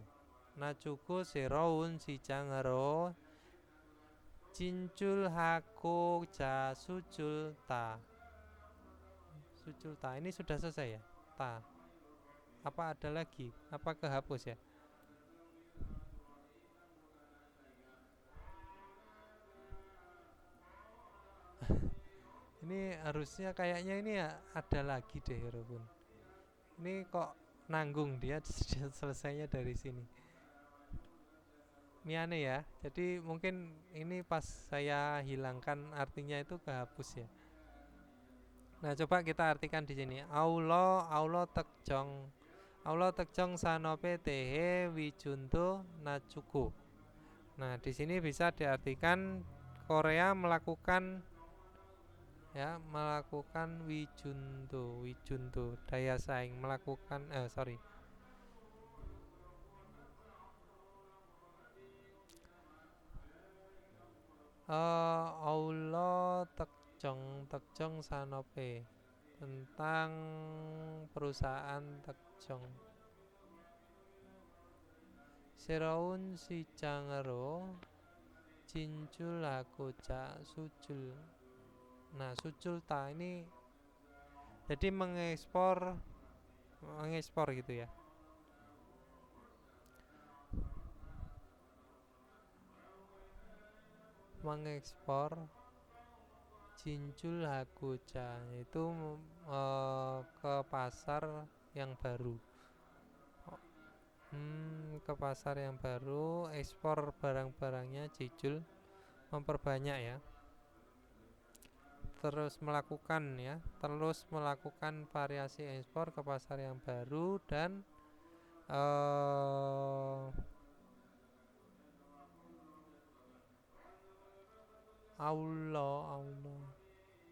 seroun sijangero Cincul haku ja sucul ta. Sucul ta ini sudah selesai ya? Ta. Apa ada lagi? Apa kehapus ya? Ini harusnya kayaknya ini ya ada lagi deh Robun. Ini kok nanggung dia selesainya dari sini. Ini aneh ya. Jadi mungkin ini pas saya hilangkan artinya itu kehapus ya. Nah, coba kita artikan di sini. Aulo tekjong. Aulo tekjong sanope tehe wijunto nacuku. Nah, di sini bisa diartikan Korea melakukan wijunto daya saing melakukan Allah tekjong sanope tentang perusahaan tekjong Seraun si cangero cincul hakoja sucul. Nah, sucul ta ini jadi mengekspor gitu ya. Mengekspor cincul hagoja itu ke pasar yang baru. Ke pasar yang baru, ekspor barang-barangnya cicul, memperbanyak ya. Terus melakukan variasi ekspor ke pasar yang baru dan Allah.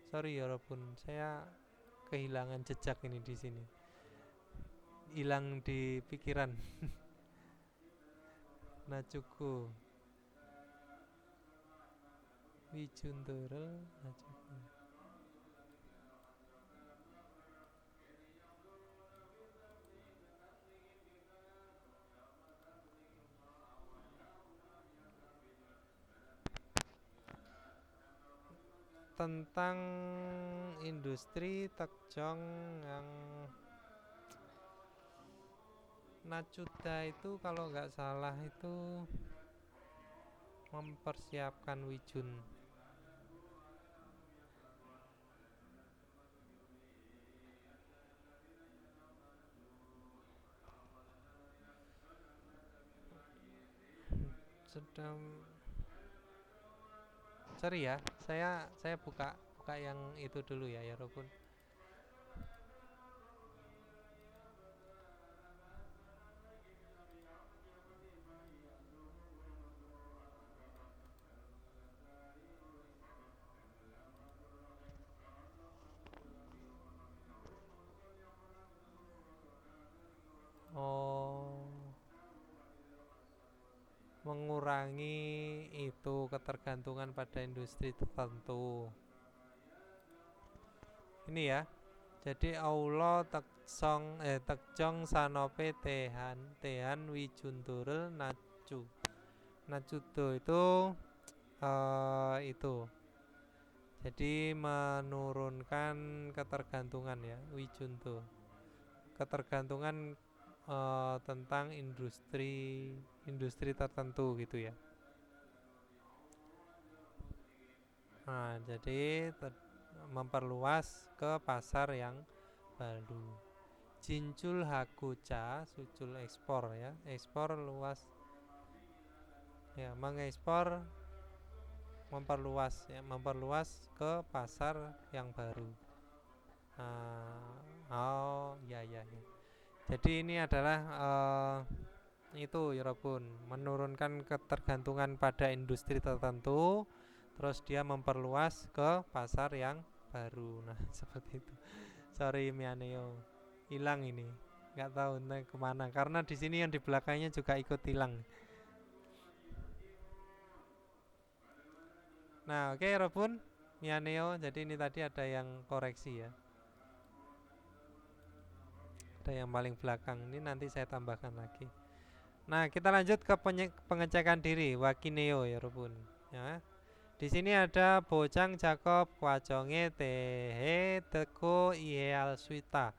Sorry ya Robun, saya kehilangan jejak ini di sini. Hilang di pikiran. Nacuku. Wijunturel nacuku. Tentang industri tekjong yang Nacuda itu kalau nggak salah itu mempersiapkan wijun. Sedang sorry ya, saya buka yang itu dulu ya Robun. Mengurangi itu ketergantungan pada industri tertentu. Ini ya. Jadi Allah tekjong sanope tehan wijunturel nacu. Nacudo itu itu. Jadi menurunkan ketergantungan ya, wijunto. Ketergantungan tentang industri tertentu gitu ya. Nah, jadi memperluas ke pasar yang baru. Cincul hagoja, sucul ekspor ya, ekspor luas ya, mengekspor memperluas ke pasar yang baru. Ya. Jadi ini adalah itu ya Robun, menurunkan ketergantungan pada industri tertentu, terus dia memperluas ke pasar yang baru. Nah seperti itu. Sorry Mianeo, hilang ini, nggak tahu entah kemana. Karena di sini yang di belakangnya juga ikut hilang. Nah oke Robun, Mianeo, jadi ini tadi ada yang koreksi ya. Ada yang paling belakang ini nanti saya tambahkan lagi. Nah kita lanjut ke pengecekan diri Wakineo ya Robun ya. Di sini ada Bojang Jakob Kwajonge Tehe Teko Ihal Swita.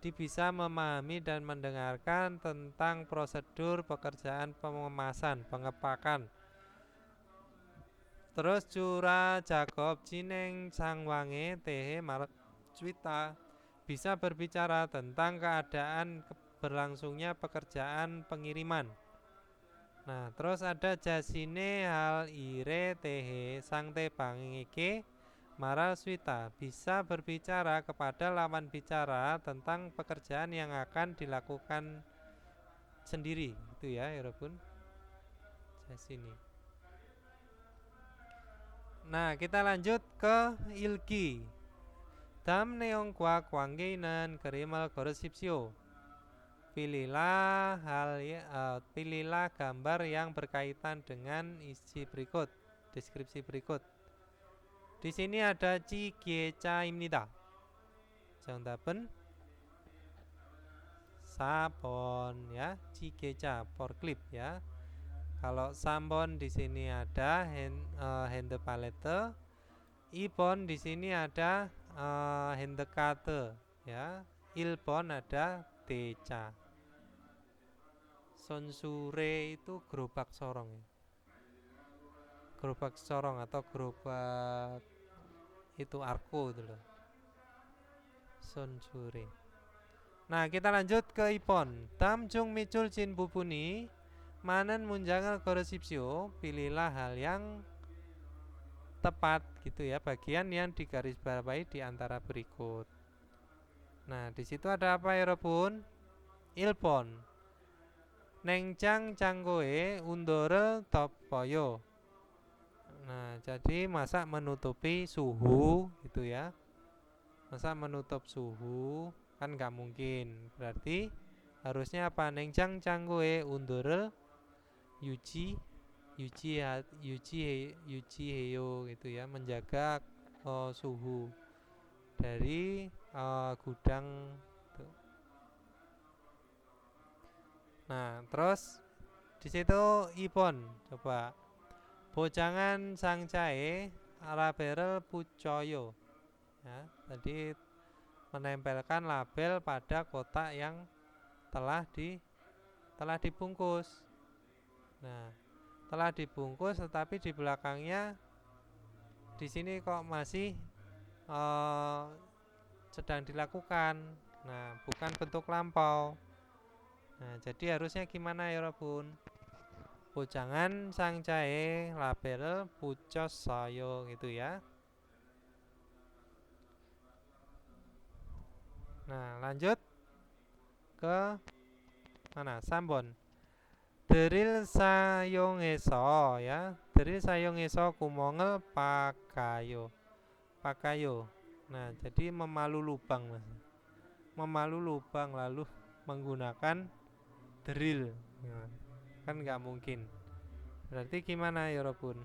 Dia bisa memahami dan mendengarkan tentang prosedur pekerjaan pengemasan, pengepakan. Terus Cura Jakob Cineng Sangwange Tehe Maracwita bisa berbicara tentang keadaan berlangsungnya pekerjaan pengiriman. Nah, terus ada Jasine Hal Ire Tehe Sangte Bangeke Maraswita bisa berbicara kepada lawan bicara tentang pekerjaan yang akan dilakukan sendiri. Itu ya, Yorobun. Jasine. Nah, kita lanjut ke ilki. Dam neong kwa kwanggeinen kerimal goresipsio. Pilihlah gambar yang berkaitan dengan isi berikut, deskripsi berikut. Di sini ada Cigeca입니다. 정답은 sabon ya, Cigeca forklift ya. Kalau sambon di sini ada hand palette, ibon di sini ada handekate ya, ilbon ada deca. Sonsure itu gerobak sorong ya. Gerobak sorong atau gerobak itu arko itu loh. Sonsure. Nah, kita lanjut ke ipon. Tamjung micul cin bubuni manen munjangal goresipsio. Pilihlah hal yang tepat gitu ya, bagian yang digarisbawahi di antara berikut. Nah, di situ ada apa ya, Robun? Ilpon. Nengcang canggoe undore topoyo. Nah, jadi masak menutupi suhu gitu ya. Masak menutup suhu kan nggak mungkin. Berarti harusnya apa? Nengcang canggoe undore yuji heyo gitu ya, menjaga suhu dari gudang. Nah, terus di situ ipon coba bojangan sangcae label pucoyo ya, tadi menempelkan label pada kotak yang telah dibungkus. Nah, telah dibungkus tetapi di belakangnya di sini kok masih sedang dilakukan. Nah, bukan bentuk lampau. Nah, jadi harusnya gimana ya, Robun? Bojangan sangcae label pucos sayo gitu ya. Nah, lanjut ke mana? Sambon. Deril sayongeso ya. Deril sayongeso kumongel pakayo. Pakayo. Nah, jadi memalu lubang Mas. Memalu lubang lalu menggunakan drill. Nah, kan nggak mungkin. Berarti gimana ya, Robun?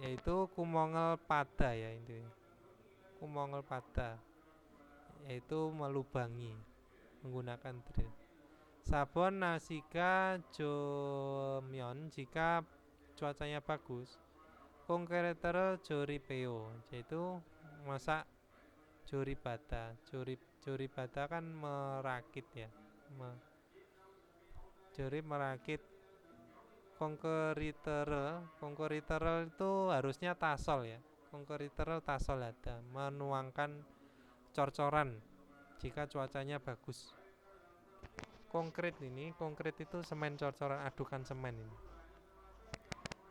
Yaitu kumongel pada ya itu. Kumongel pada yaitu melubangi menggunakan drill. Sabon nasika jomyon jika cuacanya bagus. Konkreter joripeo yaitu masak joribata. Joribata kan merakit ya. Merakit. Konkeriter itu harusnya tasol ya. Konkeriter tasol ada, menuangkan cor-coran jika cuacanya bagus. Konkret itu semen cor-coran, adukan semen ini.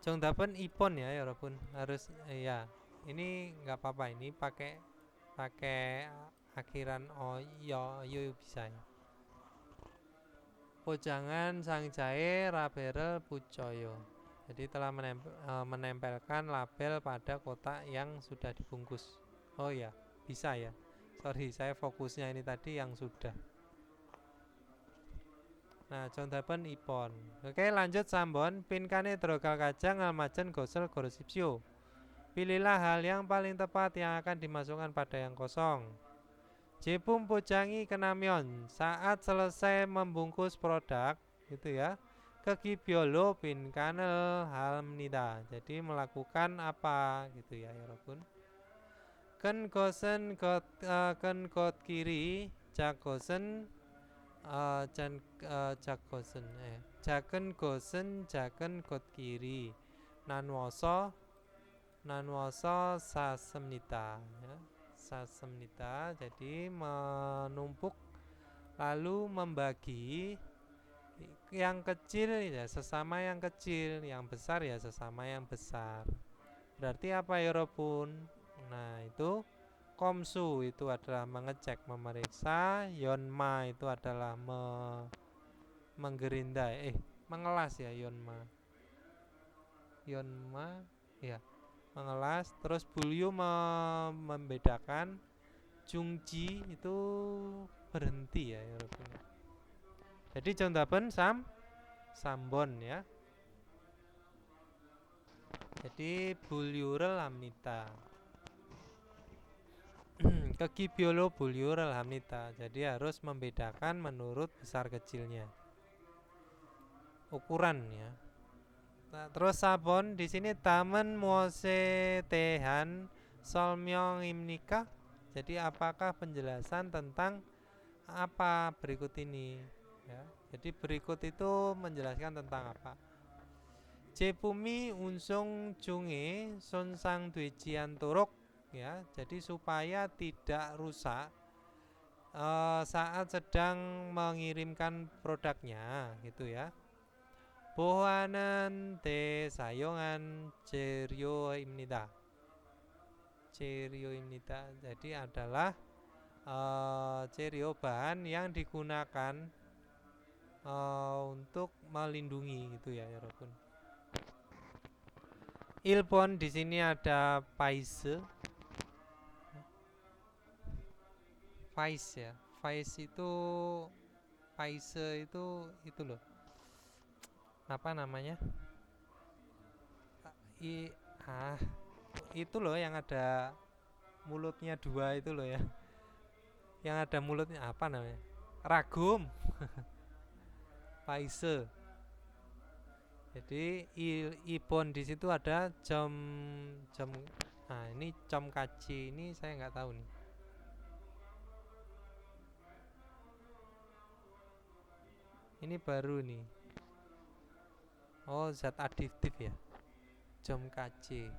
Jongdapen ipon ya Robun, harus ya. Ini nggak apa-apa, ini pakai akhiran yo bisa ya. Pojangan sangjae rabere pucoyo. Jadi telah menempelkan label pada kotak yang sudah dibungkus. Oh ya, bisa ya. Sorry, saya fokusnya ini tadi yang sudah. Nah, contohnya ipon. Oke, lanjut sambon. Pinkane drogal kacang almajen gosel goresipsio. Pilihlah hal yang paling tepat yang akan dimasukkan pada yang kosong. Jepum pojangi kenamion. Saat selesai membungkus produk, gitu ya. kegibyolo bin kanel halmnida. Jadi melakukan apa gitu ya Yorobun. Ken gosen ken kot kiri jagosen jagosen jaken gosen jaken kot kiri nanwoso sasemnita ya. Sasemnita jadi menumpuk lalu membagi yang kecil ya sesama yang kecil, yang besar ya sesama yang besar. Berarti apa ya Robun? Nah itu komsu itu adalah mengecek, memeriksa. Yonma itu adalah menggerindai, mengelas ya Yonma. Yonma ya mengelas. Terus bulyu membedakan. Jungji itu berhenti ya Robun. Jadi jondapen sambon ya. Jadi bulyurel amnita. Kegibyolo bulyurel amnita. Jadi harus membedakan menurut besar kecilnya. Ukuran ya. Nah, terus sabon di sini tamen mose tehan solmyong imnika. Jadi apakah penjelasan tentang apa berikut ini ya. Jadi berikut itu menjelaskan tentang apa. Jepumi unsung junge sonsang duejian turuk ya. Jadi supaya tidak rusak saat sedang mengirimkan produknya gitu ya. Bohanan te sayongan cerioimnida. Cerioimnida jadi adalah cerio bahan yang digunakan untuk melindungi gitu ya Robun. Ilpon di sini ada paise. Faiz ya. Faiz itu paise itu loh. Apa namanya? Itu loh yang ada mulutnya dua itu loh ya. Yang ada mulutnya apa namanya? Ragum. Paise. Jadi ipon di situ ada jam. Nah ini jam kaci ini saya nggak tahu nih. Ini baru nih. Oh zat adiktif ya. Jam kaci.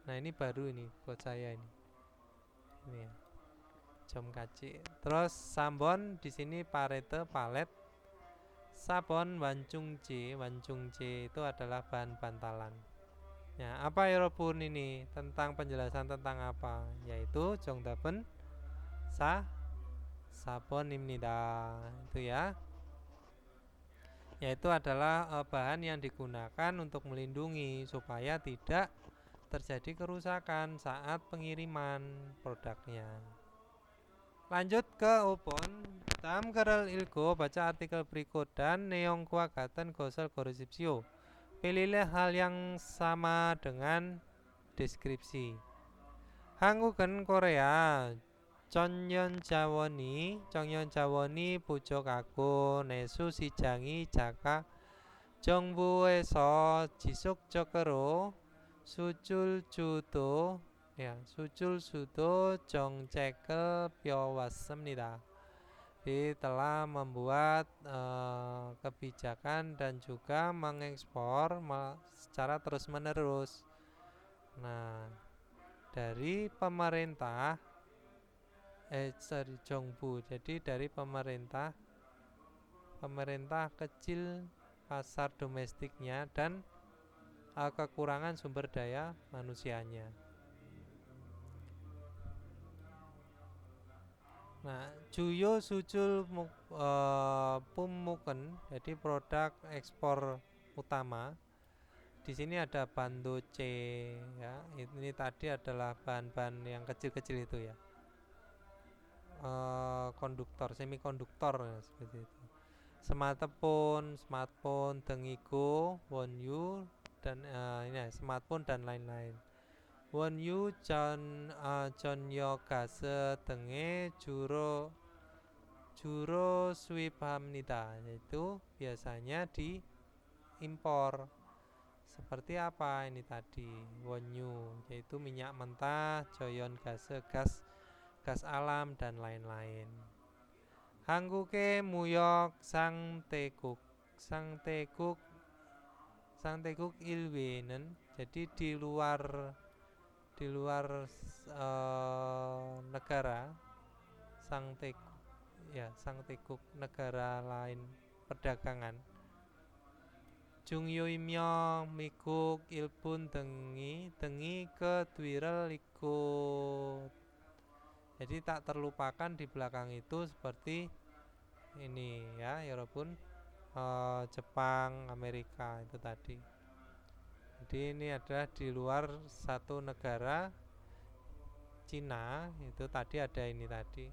Nah ini baru ini buat saya ini. Ini ya. Jam kaci. Terus sambon di sini parete palet. Sabon wancung C itu adalah bahan bantalan. Ya, apa ya Robun ini tentang penjelasan tentang apa? Yaitu jongdapen sabon imnida itu ya. Yaitu adalah bahan yang digunakan untuk melindungi supaya tidak terjadi kerusakan saat pengiriman produknya. Lanjut ke Opon. Tam kerel ilgo baca artikel berikut dan neong kuagatan gosel goresipsio. Pilihlah hal yang sama dengan deskripsi. Hangugen Korea. Chonyeon jawoni pujo kago nesu sijangi jaka 정부에서 지속적으로 수출 수도 정책을 펴왔습니다. Jadi telah membuat kebijakan dan juga mengekspor secara terus-menerus. Nah, dari pemerintah Jongbu. Jadi dari pemerintah kecil pasar domestiknya dan kekurangan sumber daya manusianya. Nah, Juyo Sucul Pumuken, jadi produk ekspor utama. Di sini ada bandoce ya. Ini tadi adalah bahan-bahan yang kecil-kecil itu ya. Konduktor, semikonduktor ya, seperti itu. Smartphone, dengigo, wonyu dan ini smartphone dan lain-lain. Wonyu Jonyo gase tenge juro suiphamnida, yaitu biasanya impor. Seperti apa ini tadi? Wonyu, yaitu minyak mentah, joyon gase, gas alam dan lain-lain. Hangguke muyok sang teguk. Sang teguk ilwenen. Jadi di luar negara sang teguk negara lain perdagangan. Jungyoimyo mikuk ilpun tengi ke dwirel ikut. Jadi tak terlupakan di belakang itu seperti ini ya, walaupun Jepang, Amerika itu tadi. Jadi ini adalah di luar satu negara, Cina, itu tadi ada ini tadi.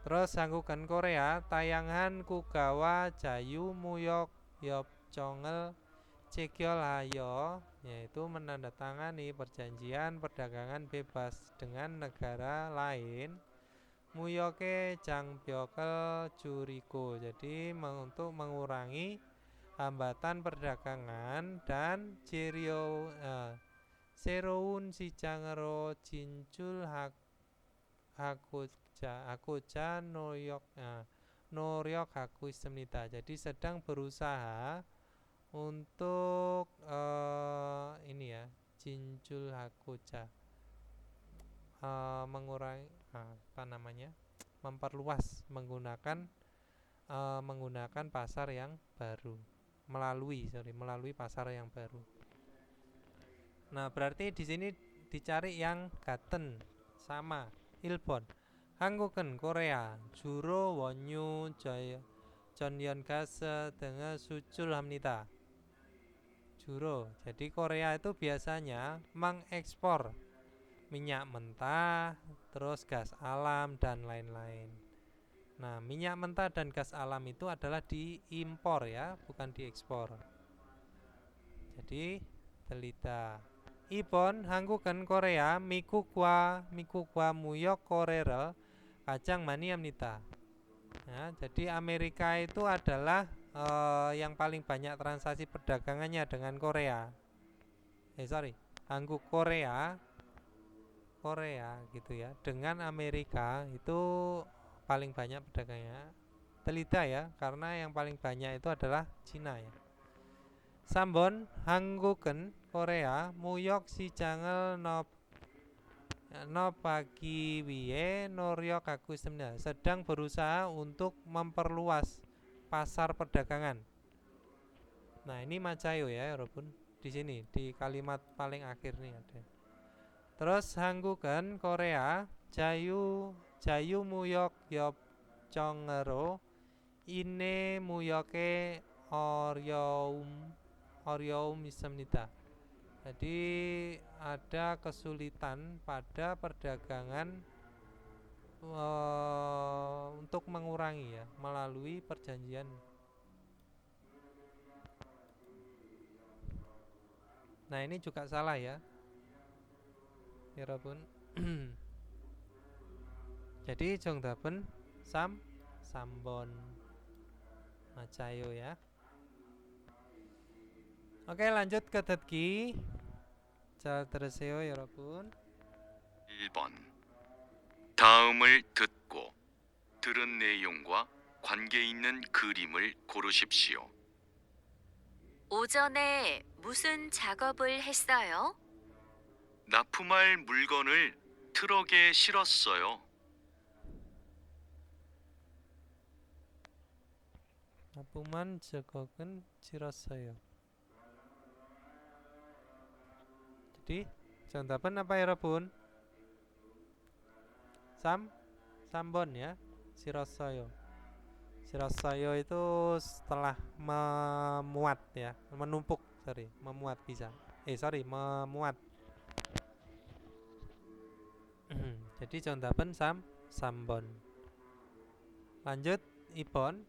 Terus Hangguken Korea, tayangan Kugawa Jayu Muyok Yopchongel Chekyol Hayo, yaitu menandatangani perjanjian perdagangan bebas dengan negara lain. Muyoke Jangbyokel Juriko, jadi untuk mengurangi hambatan perdagangan dan Seroun Sijangero Jinjul Hakoja Noryok Hakuistemnita. Jadi sedang berusaha untuk ini ya, Jinjul Hakoja, mengurangi memperluas menggunakan pasar yang baru, melalui pasar yang baru. Nah, berarti di sini dicari yang gaten, sama, ilbon. Hangguken Korea, Juro Wonyu Jonyeon Gase dengan Sucul Hamnita. Juro. Jadi Korea itu biasanya mengekspor minyak mentah, terus gas alam dan lain-lain. Nah, minyak mentah dan gas alam itu adalah diimpor ya, bukan diekspor. Jadi telita. Ibon Hangguken Korea Mikukwa Muyok Korere Kacang Mani Amnita. Nah, jadi Amerika itu adalah yang paling banyak transaksi perdagangannya dengan Korea. Hanguk Korea gitu ya, dengan Amerika itu paling banyak pedagangnya. Telita ya, karena yang paling banyak itu adalah Cina ya. Sambon Hangguken Korea Muyok Sijangel Nopagi Wiye Noryok Hakuistemna, sedang berusaha untuk memperluas pasar perdagangan. Nah, ini Macayo ya, walaupun di sini di kalimat paling akhir nih ada. Terus Hangguken Korea Jayu Muyok Yopchongero Ine Muyoke Oryeum Istemnita. Jadi ada kesulitan pada perdagangan untuk mengurangi ya, melalui perjanjian. Nah, ini juga salah ya, Irapun. Jadi Jongdapen Sambon Macayo ya. Oke, lanjut ke Detki. 잘 들으세요, 여러분. 1번. 다음을 듣고 들은 내용과 관계 있는 그림을 고르십시오. 오전에 무슨 작업을 했어요? 납품할 물건을 트럭에 실었어요. 납품한 적은 실었어요. Jadi 정답은 apa ya, Rabun? Sambon ya, Shiroseo. Shiroseo itu setelah memuat ya, menumpuk, memuat bisa. Memuat. Jadi 정답은 Sambon. Lanjut, Ibon.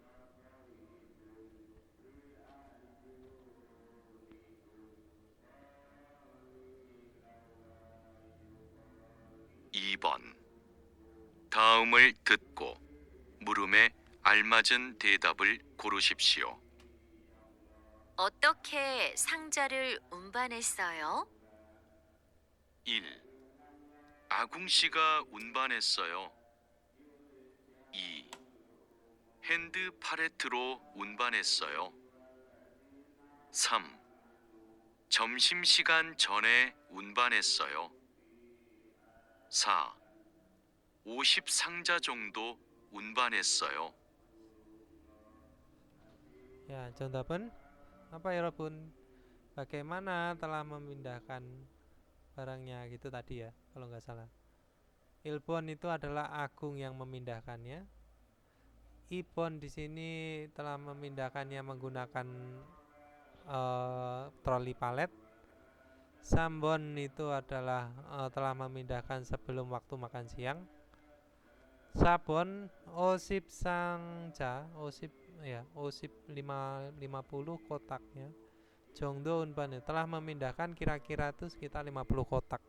2번. 다음을 듣고 물음에 알맞은 대답을 고르십시오. 어떻게 상자를 운반했어요? 1. 아궁 씨가 운반했어요. 2. 핸드 팔레트로 운반했어요. 3. 점심시간 전에 운반했어요. 4. 50상자 정도 운반했어요. Ya, jawaban apa ya Robun? Bagaimana telah memindahkan barangnya gitu tadi ya, kalau nggak salah. Ilbon itu adalah Agung yang memindahkannya. Ibon di sini telah memindahkannya menggunakan troli palet. Sambon itu adalah telah memindahkan sebelum waktu makan siang. Sabon Osip Sangja, Osip ya, Osip 50 kotaknya. Jongdo Unban telah memindahkan kira-kira itu sekitar 50 kotak.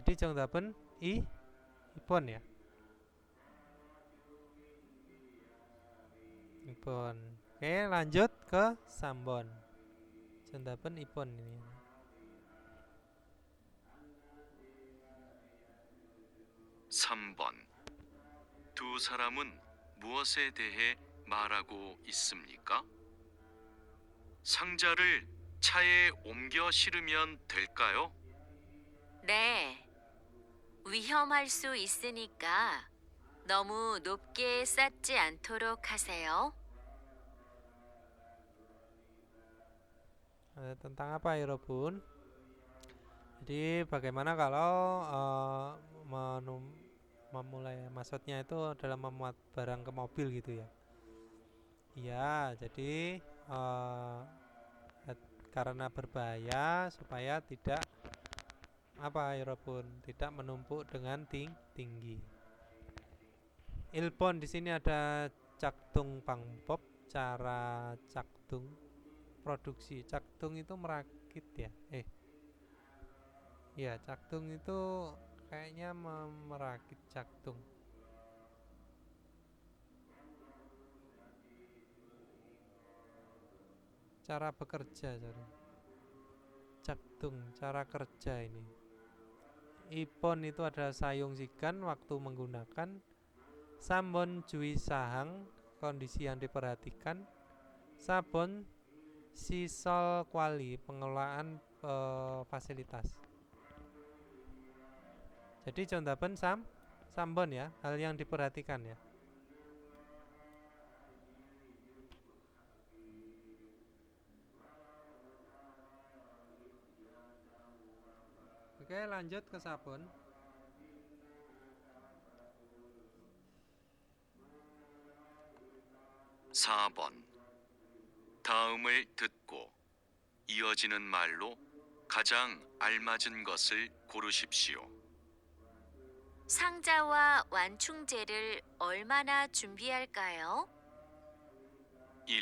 Jadi Jongdaben Ibon ya. Ibon. Oke, lanjut ke Sambon. Jongdaben Ibon ini. (3번) 두 사람은 무엇에 대해 말하고 있습니까? 상자를 차에 옮겨 실으면 될까요? 네. 위험할 수 있으니까 너무 높게 쌓지 않도록 하세요. Tentang apa ya Robun? Jadi bagaimana kalau memulai maksudnya itu adalah memuat barang ke mobil gitu ya? Iya, jadi karena berbahaya supaya tidak apa ya Robun, tidak menumpuk dengan tinggi. Ilpon di sini ada caktung pangpop, cara caktung produksi. Caktung itu merakit ya. Ya, caktung itu kayaknya merakit caktung. Cara bekerja, sorry. Caktung, cara kerja ini. Ipon itu adalah sayung sigan waktu menggunakan. Sambon jui sahang, kondisi yang diperhatikan. Sabon sisol kuali, pengelolaan fasilitas. Jadi contohnya Sambon ya, hal yang diperhatikan ya. Oke, lanjut ke Sabon. (4번) 다음을 듣고 이어지는 말로 가장 알맞은 것을 고르십시오. 상자와 완충제를 얼마나 준비할까요? 1.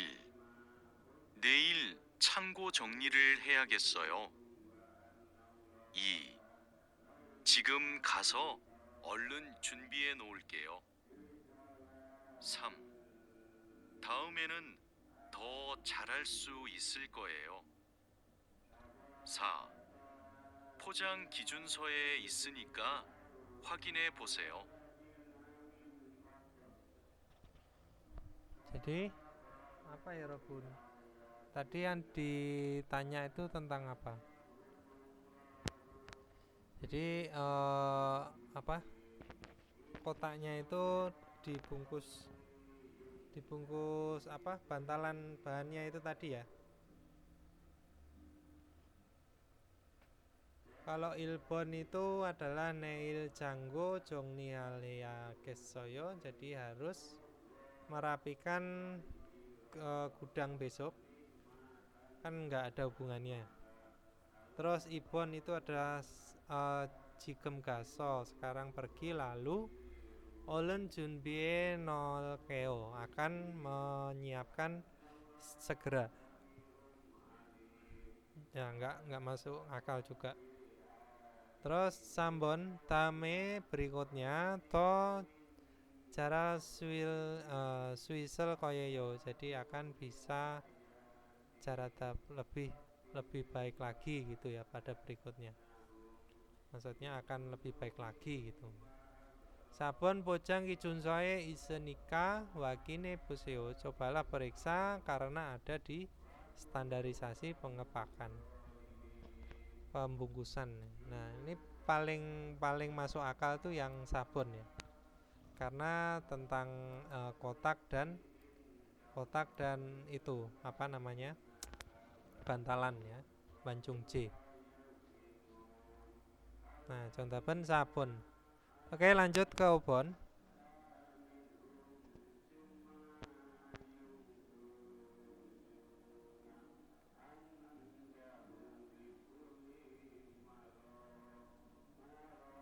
내일 창고 정리를 해야겠어요. 2. 지금 가서 얼른 준비해 놓을게요. 3. 다음에는 더 잘할 수 있을 거예요. 4. 포장 기준서에 있으니까 확인해 보세요. Jadi apa ya Robun? Tadi yang ditanya itu tentang apa? Jadi apa? Kotaknya itu dibungkus apa? Bantalan bahannya itu tadi ya. Kalau Ilbon itu adalah Neil Janggo Jongni Alea Kesoyo, jadi harus merapikan gudang besok, kan nggak ada hubungannya. Terus Ibon itu adalah Jigem Gaso, sekarang pergi, lalu Olen Junbie Nol Keo akan menyiapkan segera. Ya nggak masuk akal juga. Terus Sambon Tame berikutnya to cara Swisel Koyeyo, jadi akan bisa cara lebih lebih baik lagi gitu ya pada berikutnya. Maksudnya akan lebih baik lagi gitu. Sabon pojang kijunsoe isenika wakine buseo. Cobalah periksa karena ada di standarisasi pengepakan pembungkusan. Nah, ini paling paling masuk akal tuh yang sabun ya. Karena tentang kotak dan itu apa namanya? Bantalan ya, bancung C. Nah, contohnya sabun. Oke, lanjut ke ubon.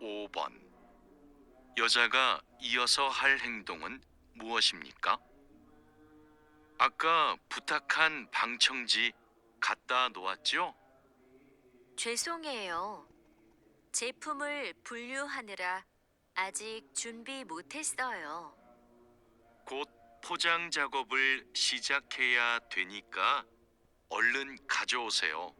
오 번 여자가 이어서 할 행동은 무엇입니까? 아까 부탁한 방청지 갖다 놓았죠? 죄송해요. 제품을 분류하느라 아직 준비 못했어요. 곧 포장 작업을 시작해야 되니까 얼른 가져오세요.